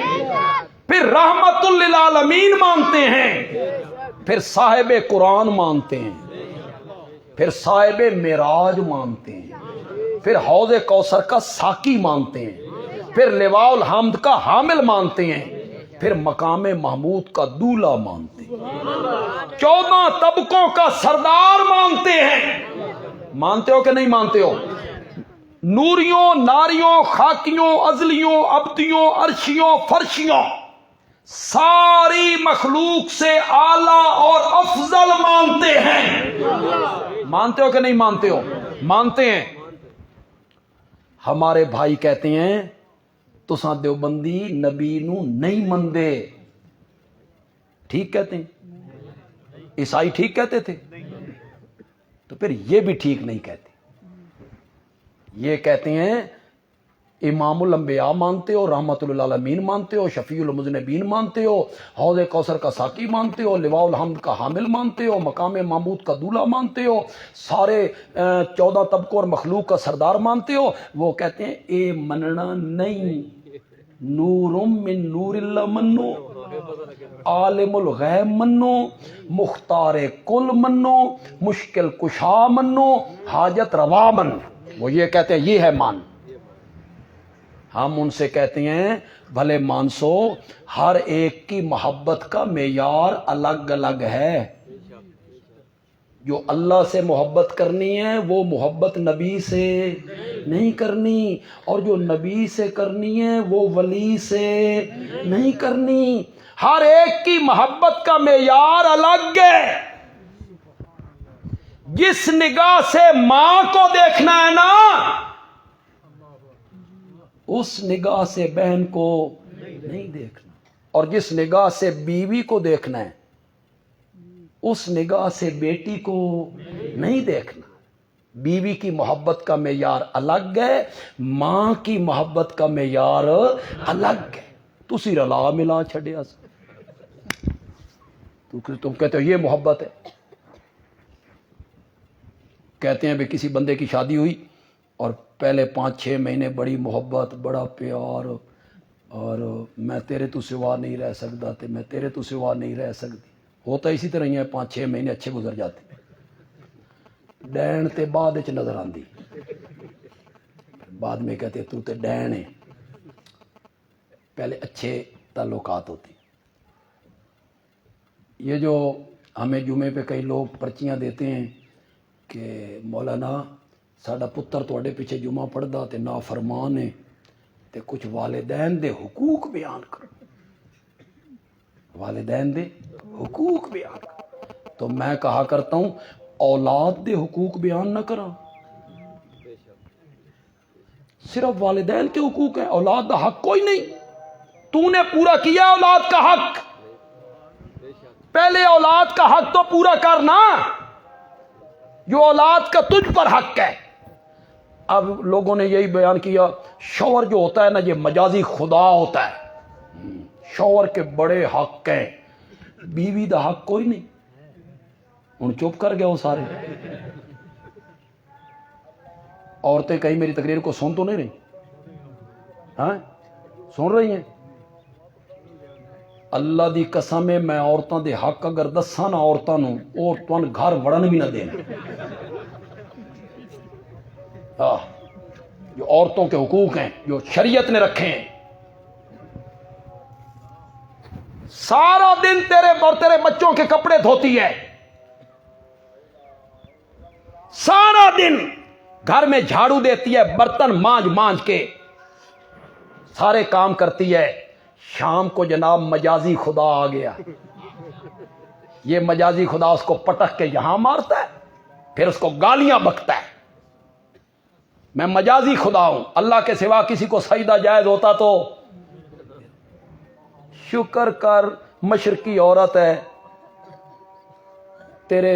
پھر رحمت للعالمین مانتے ہیں، پھر صاحب قرآن مانتے ہیں، پھر صاحب معراج مانتے ہیں، پھر حوض کوثر کا ساقی مانتے ہیں، پھر لواء الحمد کا حامل مانتے ہیں، پھر مقام محمود کا دولہ مانتے ہیں، 14 طبقوں کا سردار مانتے ہیں۔ مانتے ہو کہ نہیں مانتے ہو؟ نوریوں، ناریوں، خاکیوں، ازلیوں، ابدیوں، عرشیوں، فرشیوں، ساری مخلوق سے اعلیٰ اور افضل مانتے ہیں۔ مانتے ہو کہ نہیں مانتے ہو؟ مانتے ہیں۔ ہمارے بھائی کہتے ہیں تساں دیوبندی نبی نو نہیں مندے، ٹھیک کہتے ہیں؟ عیسائی ٹھیک کہتے تھے؟ تو پھر یہ بھی ٹھیک نہیں کہتے۔ یہ کہتے ہیں امام الانبیاء مانتے ہو، رحمت للعالمین مانتے ہو، شفیع المذنبین مانتے ہو، حوض کوثر کا ساقی مانتے ہو، لواء الحمد کا حامل مانتے ہو، مقام محمود کا دولہ مانتے ہو، سارے 14 طبقوں اور مخلوق کا سردار مانتے ہو۔ وہ کہتے ہیں اے مننا نہیں، نور من نور اللہ منو، عالم الغیب منو، مختار کل منو، مشکل کشا منو، حاجت روا منو۔ وہ یہ کہتے ہیں یہ ہے مان۔ ہم ان سے کہتے ہیں بھلے مانسو، ہر ایک کی محبت کا معیار الگ الگ ہے۔ جو اللہ سے محبت کرنی ہے وہ محبت نبی سے نہیں کرنی، اور جو نبی سے کرنی ہے وہ ولی سے نہیں کرنی۔ ہر ایک کی محبت کا معیار الگ ہے۔ جس نگاہ سے ماں کو دیکھنا ہے نا، اس نگاہ سے بہن کو نہیں دیکھنا، اور جس نگاہ سے بیوی کو دیکھنا ہے اس نگاہ سے بیٹی کو نہیں دیکھنا۔ بیوی کی محبت کا معیار الگ ہے، ماں کی محبت کا معیار الگ ہے۔ تسی رلا ملا چھڈیا، تم کہتے ہو یہ محبت ہے۔ کہتے ہیں بھی کسی بندے کی شادی ہوئی اور پہلے 5-6 مہینے بڑی محبت، بڑا پیار، اور میں تیرے تو سوا نہیں رہ سکتا تے میں تیرے تو سوا نہیں رہ سکتی، ہوتا اسی طرح ہی ہے، 5-6 مہینے اچھے گزر جاتے، ڈین تے بعد وچ نظر آندی، بعد میں کہتے تو تے ڈین ہے، پہلے اچھے تعلقات ہوتے۔ یہ جو ہمیں جمعے پہ کئی لوگ پرچیاں دیتے ہیں کہ مولانا ساڈا پتر تواڈے پیچھے جمعہ پڑھدا تے نافرمان ہے، تے کچھ والدین دے حقوق بیان کرو، والدین دے حقوق بیان کرو، تو میں کہا کرتا ہوں اولاد دے حقوق بیان نہ کرا، صرف والدین کے حقوق ہیں، اولاد دا حق کوئی نہیں، تو نے پورا کیا اولاد کا حق، پہلے اولاد کا حق تو پورا کرنا جو اولاد کا تجھ پر حق ہے۔ اب لوگوں نے یہی بیان کیا شوہر جو ہوتا ہے نا یہ مجازی خدا ہوتا ہے، شوہر کے بڑے حق ہیں، بیوی دا حق کوئی نہیں، ہن چپ کر گئے وہ سارے۔ عورتیں کہیں میری تقریر کو سن تو نہیں رہی؟ ہاں سن رہی ہیں؟ اللہ دی قسم ہے میں عورتاں دے حق اگر دساں نا عورتاں نو اور تن گھر وڑن بھی نہ دینا، جو عورتوں کے حقوق ہیں جو شریعت نے رکھے ہیں، سارا دن تیرے بچوں کے کپڑے دھوتی ہے، سارا دن گھر میں جھاڑو دیتی ہے، برتن مانج کے سارے کام کرتی ہے، شام کو جناب مجازی خدا آ گیا، یہ مجازی خدا اس کو پٹک کے یہاں مارتا ہے، پھر اس کو گالیاں بکتا ہے، میں مجازی خدا ہوں، اللہ کے سوا کسی کو سجدہ جائز ہوتا تو شکر کر مشرقی عورت ہے تیرے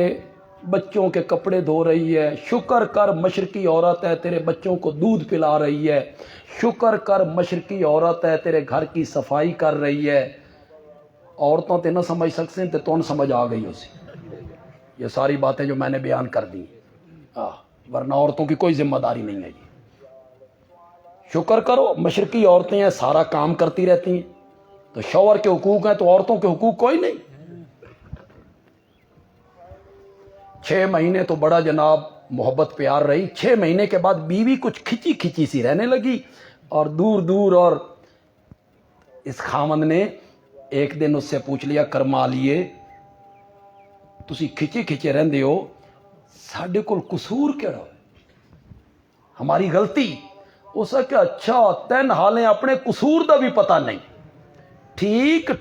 بچوں کے کپڑے دھو رہی ہے، شکر کر مشرقی عورت ہے تیرے بچوں کو دودھ پلا رہی ہے، شکر کر مشرقی عورت ہے تیرے گھر کی صفائی کر رہی ہے۔ عورتوں تے نہ سمجھ سکتے تے تو سمجھ آ گئی اسی، یہ ساری باتیں جو میں نے بیان کر دی، ورنہ عورتوں کی کوئی ذمہ داری نہیں ہے۔ شکر کرو مشرقی عورتیں ہیں سارا کام کرتی رہتی ہیں، تو شوہر کے حقوق ہیں تو عورتوں کے حقوق کوئی نہیں۔ 6 مہینے تو بڑا جناب محبت پیار رہی، 6 مہینے کے بعد بیوی کچھ کھچی سی رہنے لگی اور دور، اور اس خاوند نے ایک دن اس سے پوچھ لیا کرما لیے تسی کھچے رہندے ہو، ساڈے کول قصور کیڑا ہماری غلطی؟ اس نے کہا اچھا تین حالیں اپنے قصور دا بھی پتہ نہیں، ٹھیک۔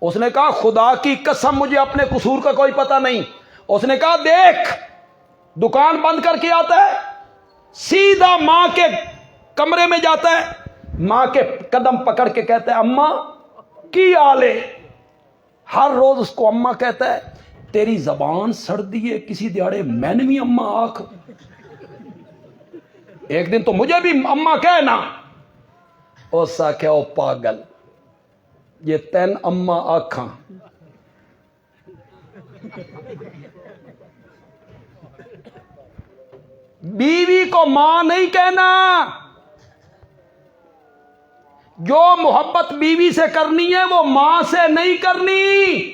اس نے کہا خدا کی قسم مجھے اپنے قصور کا کوئی پتہ نہیں۔ اس نے کہا دیکھ دکان بند کر کے آتا ہے، سیدھا ماں کے کمرے میں جاتا ہے، ماں کے قدم پکڑ کے کہتا ہے اماں کی حال ہے، ہر روز اس کو اماں کہتا ہے، تیری زبان سڑ دی ہے کسی دیاڑے میں نے بھی اماں آنکھ، ایک دن تو مجھے بھی اماں کہنا۔ اس آکھیا او پاگل یہ تین اماں آکھاں، بیوی کو ماں نہیں کہنا، جو محبت بیوی سے کرنی ہے وہ ماں سے نہیں کرنی،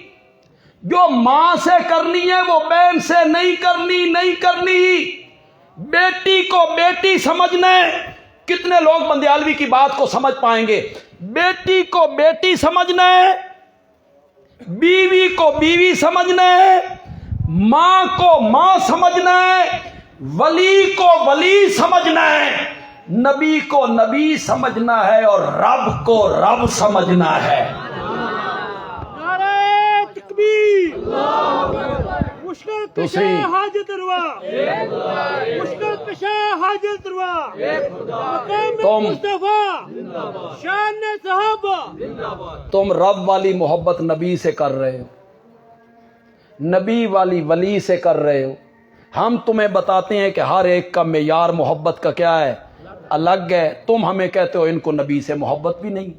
جو ماں سے کرنی ہے وہ بہن سے نہیں کرنی، بیٹی کو بیٹی سمجھنا ہے۔ کتنے لوگ بندیالوی کی بات کو سمجھ پائیں گے؟ بیٹی کو بیٹی سمجھنا ہے، بیوی کو بیوی سمجھنا ہے، ماں کو ماں سمجھنا ہے، ولی کو ولی سمجھنا ہے، نبی کو نبی سمجھنا ہے، اور رب کو رب سمجھنا ہے۔ نعرہ تکبیر، مشکل کشا حاجت روا، مشکل کشا حاجت روا، مقام مصطفیٰ، شان صحابہ۔ تم رب والی محبت نبی سے کر رہے ہو، نبی والی ولی سے کر رہے ہو، ہم تمہیں بتاتے ہیں کہ ہر ایک کا معیار محبت کا کیا ہے، الگ ہے، تم ہمیں کہتے ہو ان کو نبی سے محبت بھی نہیں،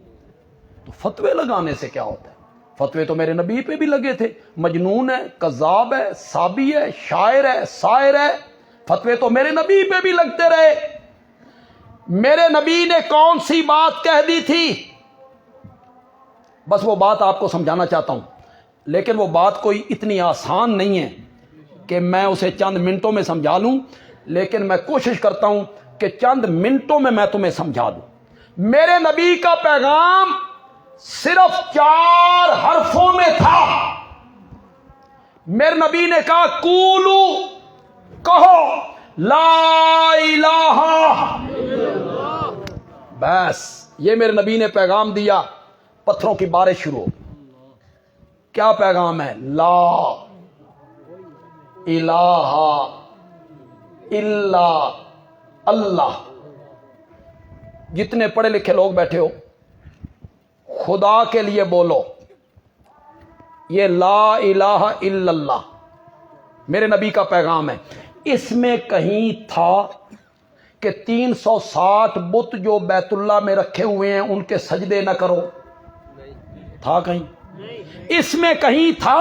تو فتوے لگانے سے کیا ہوتا ہے؟ فتوے تو میرے نبی پہ بھی لگے تھے، مجنون ہے، کذاب ہے، صابی ہے، شاعر ہے، ساحر ہے، فتوے تو میرے نبی پہ بھی لگتے رہے. میرے نبی نے کون سی بات کہہ دی تھی؟ بس وہ بات آپ کو سمجھانا چاہتا ہوں، لیکن وہ بات کوئی اتنی آسان نہیں ہے کہ میں اسے چند منٹوں میں سمجھا لوں، لیکن میں کوشش کرتا ہوں کہ چند منٹوں میں تمہیں سمجھا دوں. میرے نبی کا پیغام صرف 4 حرفوں میں تھا. میرے نبی نے کہا قولو، کہو لا الہ. بس یہ میرے نبی نے پیغام دیا، پتھروں کی بارش شروع. کیا پیغام ہے؟ لا الہ الا اللہ. جتنے پڑھے لکھے لوگ بیٹھے ہو، خدا کے لیے بولو یہ لا الہ الا اللہ میرے نبی کا پیغام ہے. اس میں کہیں تھا کہ 360 بت جو بیت اللہ میں رکھے ہوئے ہیں ان کے سجدے نہ کرو؟ تھا کہیں؟ اس میں کہیں تھا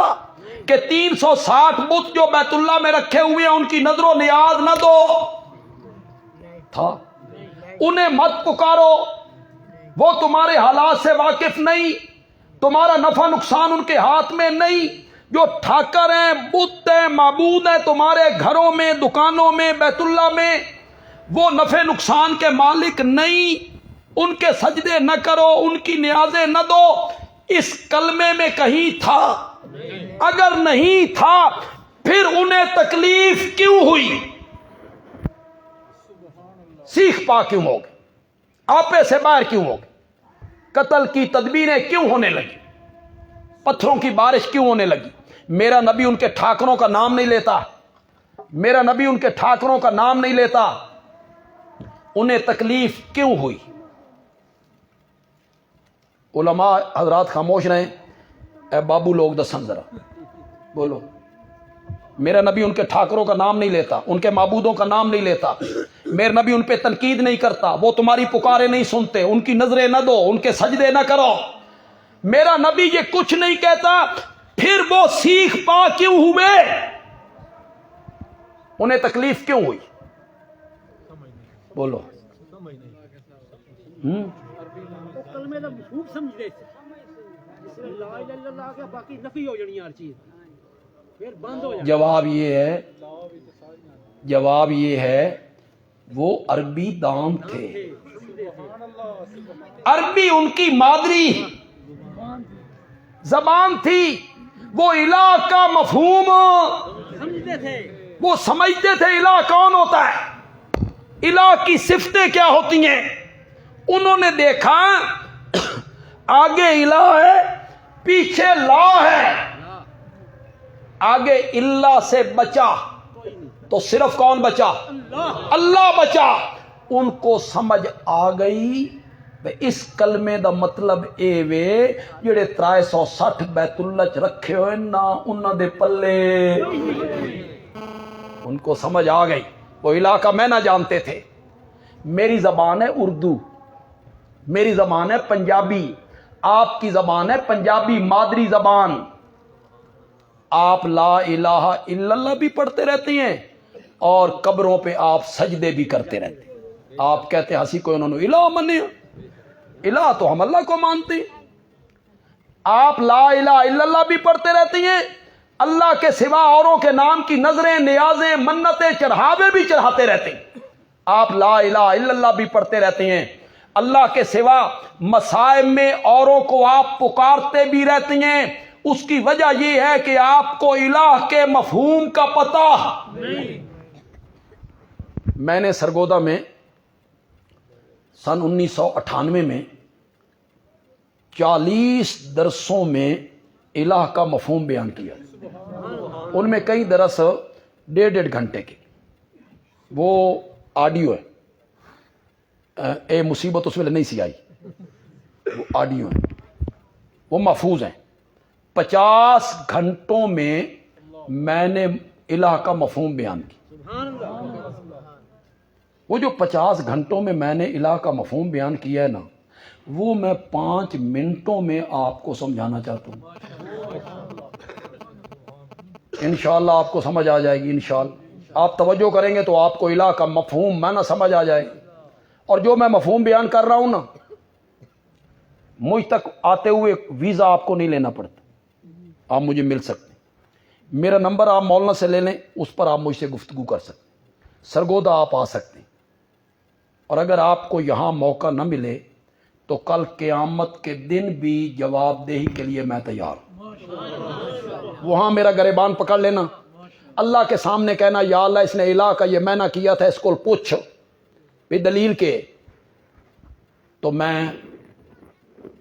کہ 360 بت جو بیت اللہ میں رکھے ہوئے ہیں ان کی نظر و نیاز نہ دو؟ تھا؟ انہیں مت پکارو، وہ تمہارے حالات سے واقف نہیں، تمہارا نفع نقصان ان کے ہاتھ میں نہیں. جو ٹھاکر ہیں، بت ہیں، معبود ہیں تمہارے گھروں میں، دکانوں میں، بیت اللہ میں، وہ نفع نقصان کے مالک نہیں. ان کے سجدے نہ کرو، ان کی نیازیں نہ دو. اس کلمے میں کہیں تھا؟ اگر نہیں تھا پھر انہیں تکلیف کیوں ہوئی؟ سیخ پا کیوں ہو گئے؟ آپے سے باہر کیوں ہو گئے؟ قتل کی تدبیریں کیوں ہونے لگی؟ پتھروں کی بارش کیوں ہونے لگی؟ میرا نبی ان کے ٹھاکروں کا نام نہیں لیتا. میرا نبی ان کے ٹھاکروں کا نام نہیں لیتا. انہیں تکلیف کیوں ہوئی؟ علماء حضرات خاموش رہیں. اے بابو لوگ دسن ذرا بولو. میرا نبی ان کے ٹھاکروں کا نام نہیں لیتا، ان کے معبودوں کا نام نہیں لیتا. میرا نبی ان پہ تنقید نہیں کرتا. وہ تمہاری پکارے نہیں سنتے، ان کی نظریں نہ دو، ان کے سجدے نہ کرو. میرا نبی یہ کچھ نہیں کہتا. پھر وہ سیخ پا کیوں ہوئے؟ انہیں تکلیف کیوں ہوئی؟ بولو. کلمے دا مفہوم سمجھتے تھے، جس میں لا الہ الا اللہ کے باقی نفی ہو جانی ہر چیز، پھر بند ہو جائے. جواب یہ ہے وہ عربی دان تھے. عربی ان کی مادری زبان تھی. وہ الہ کا مفہوم سمجھتے تھے، وہ سمجھتے تھے. الہ کون ہوتا ہے؟ الہ کی صفتیں کیا ہوتی ہیں؟ انہوں نے دیکھا آگے الہ ہے، پیچھے لا ہے. آگے اللہ سے بچا تو صرف کون بچا؟ اللہ بچا. ان کو سمجھ آ گئی اس کلمے دا مطلب اے وے جڑے 360 بیت اللہ چ رکھے ہوئے نا انہاں دے پلے. ان کو سمجھ آ گئی. وہ الہ کا میں نہ جانتے تھے. میری زبان ہے اردو، میری زبان ہے پنجابی، آپ کی زبان ہے پنجابی مادری زبان. آپ لا الہ الا اللہ بھی پڑھتے رہتے ہیں اور قبروں پہ آپ سجدے بھی کرتے رہتے ہیں. آپ کہتے ہیں ہنسی کو انہوں نے الہ منے. الہ تو ہم اللہ کو مانتے ہیں. آپ لا الہ الا اللہ بھی پڑھتے رہتے ہیں، اللہ کے سوا اوروں کے نام کی نظریں، نیازیں، منتیں، چڑھاوے بھی چڑھاتے رہتے ہیں. آپ لا الہ الا اللہ بھی پڑھتے رہتے ہیں. اللہ کے سوا مصائب میں اوروں کو آپ پکارتے بھی رہتے ہیں. اس کی وجہ یہ ہے کہ آپ کو الہ کے مفہوم کا پتہ نہیں. میں نے سرگودا میں سن 1998 میں 40 درسوں میں الہ کا مفہوم بیان کیا. ان میں کئی درس 1.5 گھنٹے کے، وہ آڈیو ہے. اے مصیبت اس ویلے نہیں سی آئی، وہ آڈیو ہے، وہ محفوظ ہیں. 50 گھنٹوں میں نے الہ کا مفہوم بیان کیا. وہ جو 50 گھنٹوں میں نے الہ کا مفہوم بیان کیا ہے نا، وہ میں 5 منٹوں میں آپ کو سمجھانا چاہتا ہوں. انشاءاللہ آپ کو سمجھ آ جائے گی انشاءاللہ. آپ توجہ کریں گے تو آپ کو الہ کا مفہوم معنی سمجھ آ جائے. اور جو میں مفہوم بیان کر رہا ہوں نا، مجھ تک آتے ہوئے ویزا آپ کو نہیں لینا پڑتا، آپ مجھے مل سکتے ہیں. میرا نمبر آپ مولانا سے لے لیں، اس پر آپ مجھ سے گفتگو کر سکتے ہیں. سرگودا آپ آ سکتے ہیں. اور اگر آپ کو یہاں موقع نہ ملے تو کل قیامت کے دن بھی جواب دہی کے لیے میں تیار ہوں. وہاں میرا گریبان پکڑ لینا، اللہ کے سامنے کہنا یا اللہ اس نے الہ کا یہ معنی کیا تھا، اس کو پوچھ بھی دلیل کے، تو میں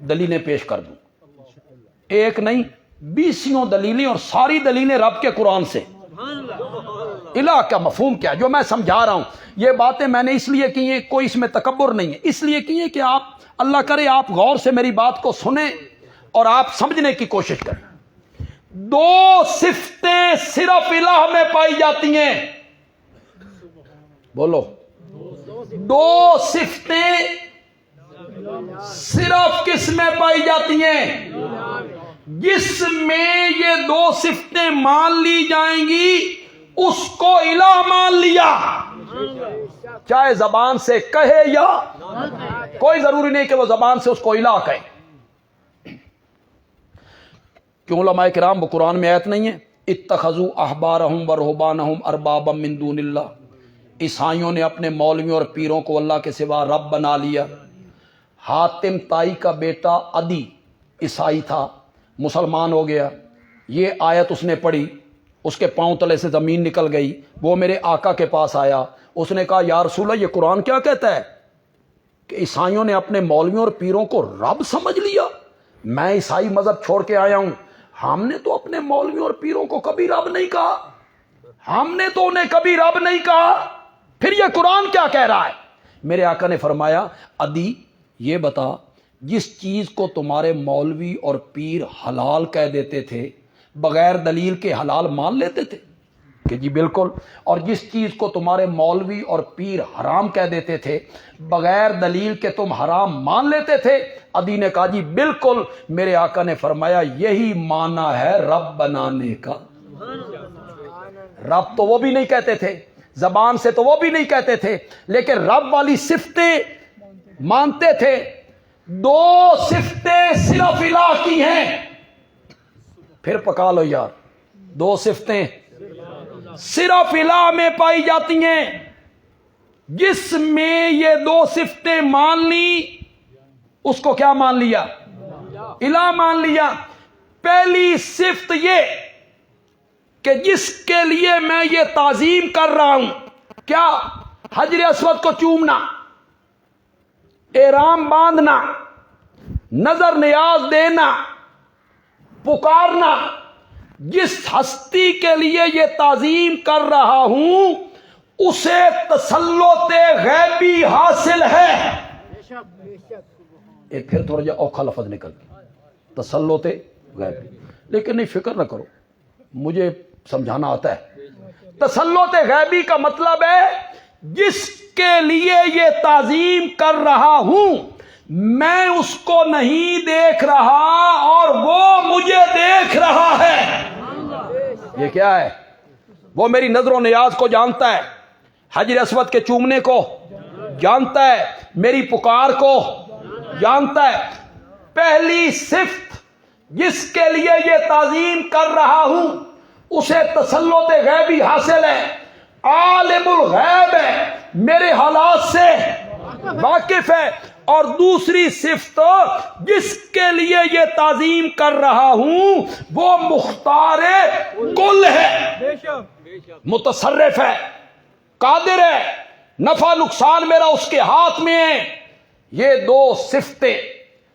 دلیلیں پیش کر دوں. ایک نہیں 20 دلیلیں، اور ساری دلیلیں رب کے قرآن سے. الہ کا مفہوم کیا جو میں سمجھا رہا ہوں، یہ باتیں میں نے اس لیے کی ہیں، کوئی اس میں تکبر نہیں ہے، اس لیے کی ہیں کہ آپ اللہ کرے آپ غور سے میری بات کو سنیں اور آپ سمجھنے کی کوشش کریں. 2 صفتیں صرف الہ میں پائی جاتی ہیں. بولو، 2 صفتیں صرف کس میں پائی جاتی ہیں؟ جس میں یہ 2 صفتیں مان لی جائیں گی اس کو الہ مان لیا، چاہے زبان سے کہے یا کوئی ضروری نہیں کہ وہ زبان سے اس کو الہ کہے. کیوں علماء کرام وہ قرآن میں آیت نہیں ہے اتخذوا احبارہم ورہبانہم اربابا من دون اللہ، عیسائیوں نے اپنے مولویوں اور پیروں کو اللہ کے سوا رب بنا لیا. حاتم تائی کا بیٹا عدی عیسائی تھا، مسلمان ہو گیا. یہ آیت اس نے پڑھی، اس کے پاؤں تلے سے زمین نکل گئی. وہ میرے آقا کے پاس آیا، اس نے کہا یا رسول اللہ یہ قرآن کیا کہتا ہے کہ عیسائیوں نے اپنے مولویوں اور پیروں کو رب سمجھ لیا؟ میں عیسائی مذہب چھوڑ کے آیا ہوں، ہم نے تو اپنے مولویوں اور پیروں کو کبھی رب نہیں کہا، ہم نے تو انہیں کبھی رب نہیں کہا، پھر یہ قرآن کیا کہہ رہا ہے؟ میرے آقا نے فرمایا عدی یہ بتا، جس چیز کو تمہارے مولوی اور پیر حلال کہہ دیتے تھے بغیر دلیل کے حلال مان لیتے تھے؟ کہ جی بالکل. اور جس چیز کو تمہارے مولوی اور پیر حرام کہہ دیتے تھے بغیر دلیل کے تم حرام مان لیتے تھے؟ عدی نے کہا جی بالکل. میرے آقا نے فرمایا یہی معنی ہے رب بنانے کا. رب تو وہ بھی نہیں کہتے تھے، زبان سے تو وہ بھی نہیں کہتے تھے، لیکن رب والی صفتیں مانتے تھے. 2 صفتیں صرف الہ کی ہیں. پھر پکا لو یار، 2 صفتیں صرف الہ میں پائی جاتی ہیں. جس میں یہ 2 صفتیں مان لی اس کو کیا مان لیا؟ الہ مان لیا. پہلی صفت یہ کہ جس کے لیے میں یہ تعظیم کر رہا ہوں، کیا؟ حجر اسود کو چومنا، احرام باندھنا، نظر نیاز دینا، پکارنا. جس ہستی کے لیے یہ تعظیم کر رہا ہوں اسے تسلط غیبی حاصل ہے. ایک پھر تھوڑا جا اوکھا لفظ نکل گیا، تسلط غیبی. لیکن نہیں، فکر نہ کرو، مجھے سمجھانا آتا ہے. تسلط غیبی کا مطلب ہے جس کے لیے یہ تعظیم کر رہا ہوں میں اس کو نہیں دیکھ رہا اور وہ مجھے دیکھ رہا ہے. یہ کیا ہے؟ وہ میری نظر و نیاز کو جانتا ہے، حجر اسود کے چومنے کو جانتا ہے، میری پکار کو جانتا ہے. پہلی صفت جس کے لیے یہ تعظیم کر رہا ہوں اسے تسلط غیبی حاصل ہے، عالم الغیب ہے، میرے حالات سے واقف ہے. اور دوسری صفت جس کے لیے یہ تعظیم کر رہا ہوں وہ مختار کل ہے، متصرف ہے، قادر ہے، نفع نقصان میرا اس کے ہاتھ میں ہے. یہ 2 صفتیں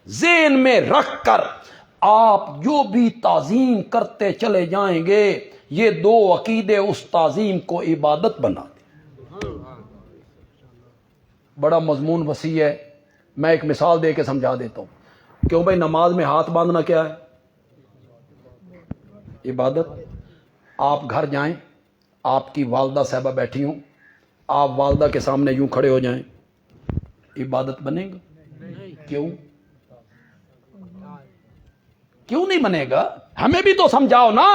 ذہن میں رکھ کر آپ جو بھی تعظیم کرتے چلے جائیں گے یہ 2 عقیدے اس تعظیم کو عبادت بنا دیں. بڑا مضمون وسیع ہے، میں ایک مثال دے کے سمجھا دیتا ہوں. کیوں بھائی نماز میں ہاتھ باندھنا کیا ہے؟ عبادت. آپ گھر جائیں، آپ کی والدہ صاحبہ بیٹھی ہوں، آپ والدہ کے سامنے یوں کھڑے ہو جائیں، عبادت بنے گا؟ کیوں نہیں بنے گا؟ ہمیں بھی تو سمجھاؤ نا.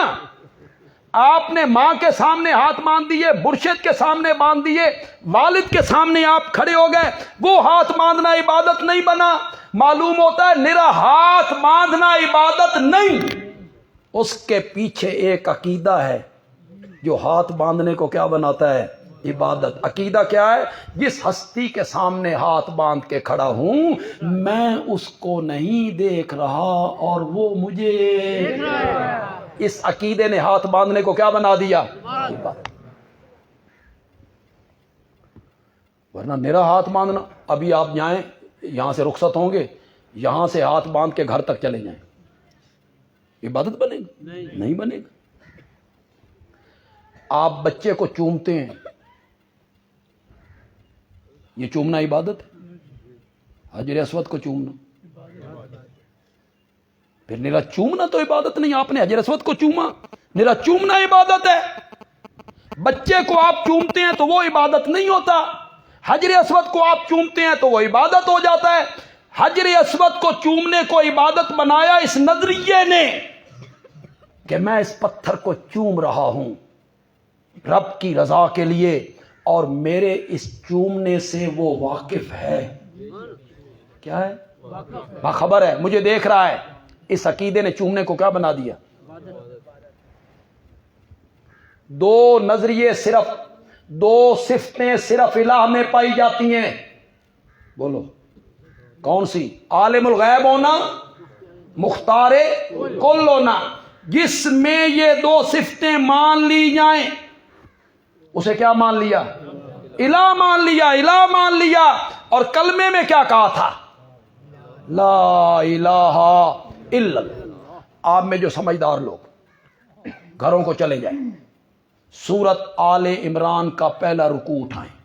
آپ نے ماں کے سامنے ہاتھ باندھ دیے، مرشد کے سامنے باندھ دیے، والد کے سامنے آپ کھڑے ہو گئے، وہ ہاتھ باندھنا عبادت نہیں بنا۔ معلوم ہوتا ہے نرا ہاتھ باندھنا عبادت نہیں، اس کے پیچھے ایک عقیدہ ہے جو ہاتھ باندھنے کو کیا بناتا ہے؟ عبادت۔ عقیدہ کیا ہے؟ جس ہستی کے سامنے ہاتھ باندھ کے کھڑا ہوں میں اس کو نہیں دیکھ رہا اور وہ مجھے دیکھ رہا ہے۔ اس عقیدے نے ہاتھ باندھنے کو کیا بنا دیا؟ عبادت۔ ورنہ میرا ہاتھ باندھنا، ابھی آپ جائیں یہاں سے رخصت ہوں گے، یہاں سے ہاتھ باندھ کے گھر تک چلے جائیں، عبادت بنے گا؟ نہیں بنے گا۔ آپ بچے کو چومتے ہیں، یہ چومنا عبادت ہے؟ حجر اسود کو چومنا، پھر نرا چومنا تو عبادت نہیں۔ آپ نے حجر اسود کو چوما، نرا چومنا عبادت ہے۔ بچے کو آپ چومتے ہیں تو وہ عبادت نہیں ہوتا، حجر اسود کو آپ چومتے ہیں تو وہ عبادت ہو جاتا ہے۔ حجر اسود کو چومنے کو عبادت بنایا اس نظریے نے کہ میں اس پتھر کو چوم رہا ہوں رب کی رضا کے لیے، اور میرے اس چومنے سے وہ واقف ہے، کیا ہے؟ باخبر ہے، مجھے دیکھ رہا ہے۔ اس عقیدے نے چومنے کو کیا بنا دیا؟ دو نظریے، صرف دو صفتیں صرف الہ میں پائی جاتی ہیں، بولو کون سی؟ عالم الغیب ہونا، مختار کل ہونا۔ جس میں یہ دو صفتیں مان لی جائیں اسے کیا مان لیا؟ الہ مان لیا، الہ مان لیا۔ اور کلمے میں کیا کہا تھا؟ لا الہ الا اللہ۔ آپ میں جو سمجھدار لوگ گھروں کو چلے جائیں، سورت آل عمران کا پہلا رکوع اٹھائیں۔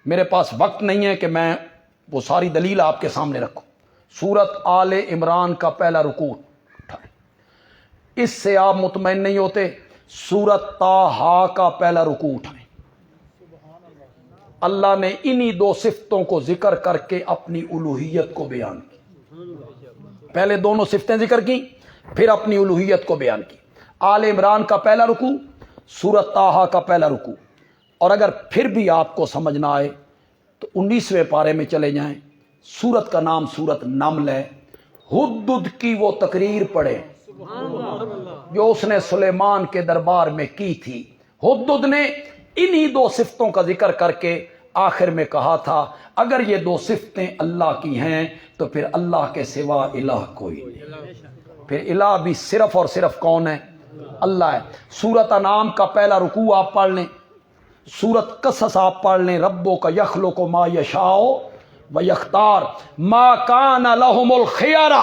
میرے پاس وقت نہیں ہے کہ میں وہ ساری دلیل آپ کے سامنے رکھوں۔ سورت آل عمران کا پہلا رکوع اٹھائیں۔ اس سے آپ مطمئن نہیں ہوتے، سورت طٰہٰ کا پہلا رکوع اٹھائیں۔ اللہ نے انہی دو صفتوں کو ذکر کر کے اپنی الوہیت کو بیان کی۔ پہلے دونوں صفتیں ذکر کی، پھر اپنی الوہیت کو بیان کی۔ آل عمران کا پہلا رکوع، سورت طٰہٰ کا پہلا رکوع۔ اور اگر پھر بھی آپ کو سمجھ نہ آئے تو 19ویں پارے میں چلے جائیں، سورت کا نام سورت نمل ہے۔ ہدہد کی وہ تقریر پڑھیں جو اس نے سلیمان کے دربار میں کی تھی۔ ہدہد نے انہی دو صفتوں کا ذکر کر کے آخر میں کہا تھا اگر یہ دو صفتیں اللہ کی ہیں تو پھر اللہ کے سوا الہ کوئی نہیں۔ پھر الہ بھی صرف اور صرف کون ہے؟ اللہ ہے۔ سورت انعام کا پہلا رکوع آپ پڑھ لیں، سورت قصص آپ پڑھ لیں، ربو کا یخلق ما یشاء و یختار ما کان لہم الخیارہ،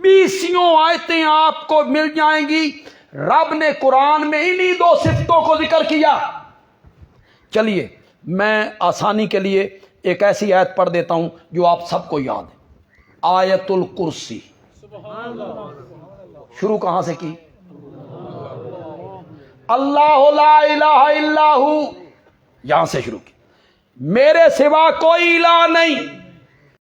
20 آیتیں آپ کو مل جائیں گی۔ رب نے قرآن میں انہی دو صفتوں کو ذکر کیا۔ چلیے میں آسانی کے لیے ایک ایسی آیت پڑھ دیتا ہوں جو آپ سب کو یاد ہے، آیت الکرسی۔ شروع کہاں سے کی؟ اللہ لا الہ الا ہو، یہاں سے شروع کی۔ میرے سوا کوئی الہ نہیں،